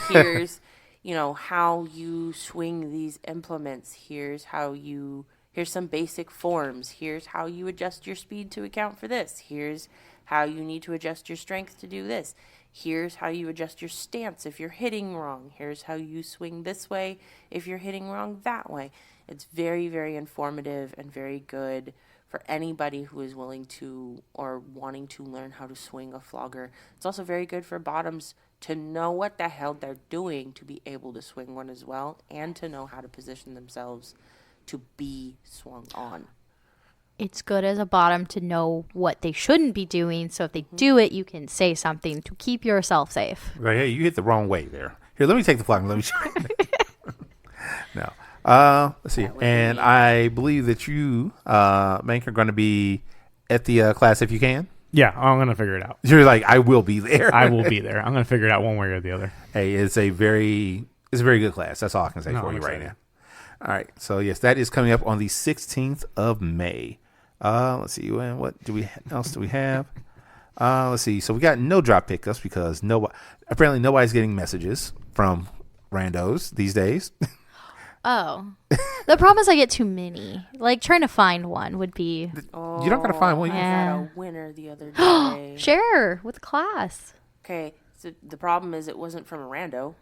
here's how you swing these implements, here's some basic forms, here's how you adjust your speed to account for this, here's how you need to adjust your strength to do this. Here's how you adjust your stance if you're hitting wrong. Here's how you swing this way if you're hitting wrong that way. It's very, very informative and very good for anybody who is willing to or wanting to learn how to swing a flogger. It's also very good for bottoms to know what the hell they're doing to be able to swing one as well, and to know how to position themselves to be swung on. It's good as a bottom to know what they shouldn't be doing, so if they do it, you can say something to keep yourself safe. Right, hey, you hit the wrong way there. Here, let me take the flag and let me show you. No. Let's see. And I believe that you, Mank, are going to be at the class if you can. Yeah, I'm going to figure it out. You're like, I will be there. I will be there. I'm going to figure it out one way or the other. Hey, it's a very good class. That's all I can say for you right now. All right. So, yes, that is coming up on the 16th of May. Let's see. What else do we have? Let's see. So we got no drop pickups because apparently nobody's getting messages from randos these days. Oh, the problem is I get too many. Like trying to find one would be. You don't gotta find one. I had a winner the other day. Share with class. Okay, so the problem is it wasn't from a rando.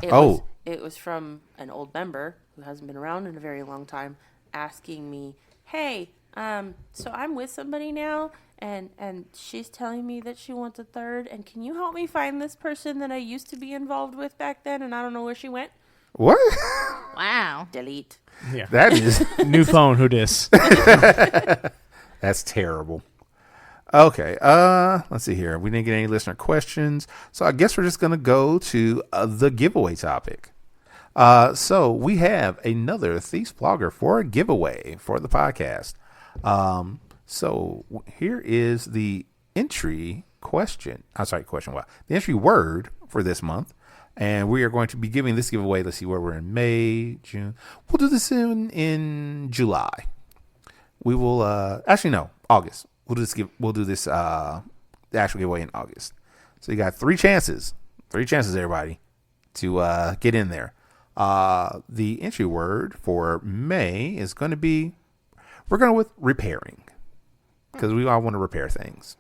It was from an old member who hasn't been around in a very long time, asking me, "Hey, so I'm with somebody now, and she's telling me that she wants a third, and can you help me find this person that I used to be involved with back then, and I don't know where she went?" What? Wow. Delete. Yeah. That is new phone. Who dis? That's terrible. Okay. Let's see here. We didn't get any listener questions, so I guess we're just gonna go to the giveaway topic. So we have another Thieves Blogger for a giveaway for the podcast. So here is the entry question. The entry word for this month. And we are going to be giving this giveaway. Let's see where we're in May, June. We'll do this in July. We will, August. We'll do this, the actual giveaway in August. So you got 3 chances, everybody, to, get in there. The entry word for May is going to be, we're going with repairing, because we all want to repair things.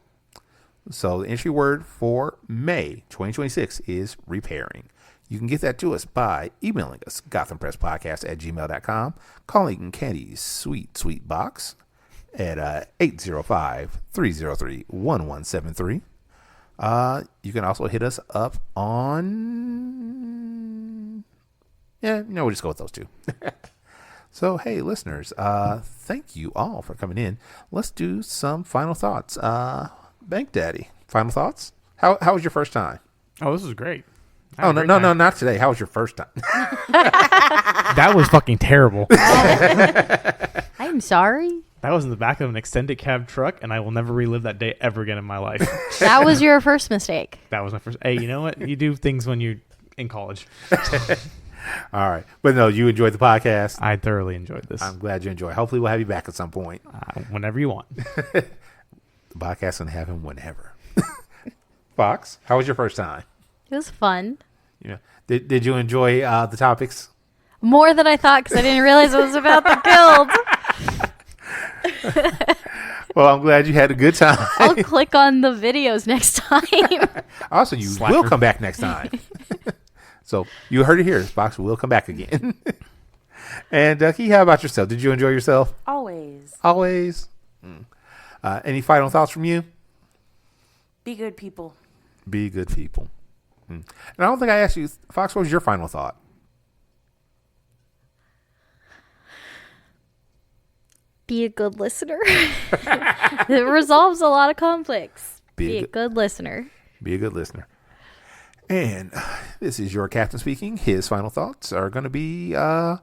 So the entry word for May 2026 is repairing. You can get that to us by emailing us, gothampresspodcast@gmail.com, calling Candy's sweet box at 805-303-1173. You can also hit us up on... we'll just go with those 2. So, hey, listeners, thank you all for coming in. Let's do some final thoughts. Bank Daddy, final thoughts? How was your first time? Oh, this was great. Oh, no, not today. How was your first time? That was fucking terrible. I'm sorry. That was in the back of an extended cab truck, and I will never relive that day ever again in my life. That was your first mistake. That was my first. Hey, you know what? You do things when you're in college. All right. But no, you enjoyed the podcast. I thoroughly enjoyed this. I'm glad you enjoyed. Hopefully we'll have you back at some point. Whenever you want. The podcast can have him whenever. Fox, how was your first time? It was fun. Yeah. Did you enjoy the topics? More than I thought, because I didn't realize it was about the guild. Well, I'm glad you had a good time. I'll click on the videos next time. Also, you will come back next time. So you heard it here. Fox will come back again. And Key, how about yourself? Did you enjoy yourself? Always. Always. Any final thoughts from you? Be good people. Be good people. And I don't think I asked you, Fox, what was your final thought? Be a good listener. It resolves a lot of conflicts. Be a good listener. Be a good listener. And this is your captain speaking. His final thoughts are going to be, hey,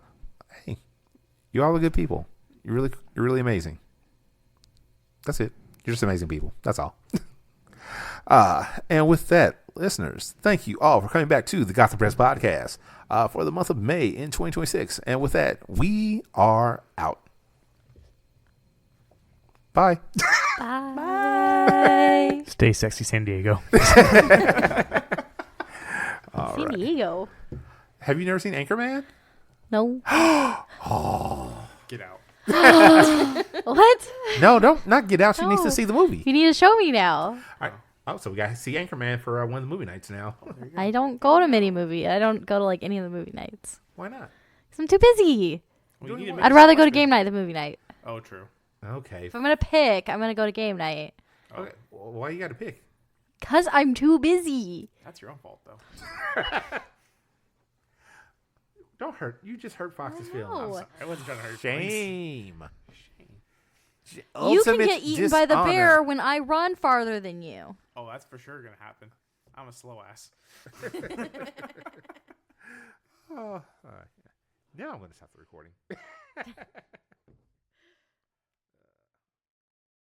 you all are good people. You're really amazing. That's it. You're just amazing people. That's all. And with that, listeners, thank you all for coming back to the Gotham Press podcast for the month of May in 2026. And with that, we are out. Bye. Bye. Stay sexy, San Diego. San Diego. Have you never seen Anchorman? No. Get out. What? No, don't not get out. She needs No. to see the movie. You need to show me now. All right. Oh, so we got to see Anchorman for one of the movie nights now. I don't go to many movie. I don't go to like any of the movie nights. Why not? 'Cause I'm too busy. Well, you need to I'd rather go to game night than movie night. Oh, true. Okay. If I'm gonna pick, I'm gonna go to game night. Okay. Well, why you got to pick? 'Cause I'm too busy. That's your own fault, though. Don't hurt. You just hurt Fox's feelings. know. I wasn't trying to hurt your feelings. Shame. You can Ultimate get eaten by the dishonor. bear when I run farther than you. Oh, that's for sure going to happen. I'm a slow ass. Oh, all right. Now I'm going to stop the recording.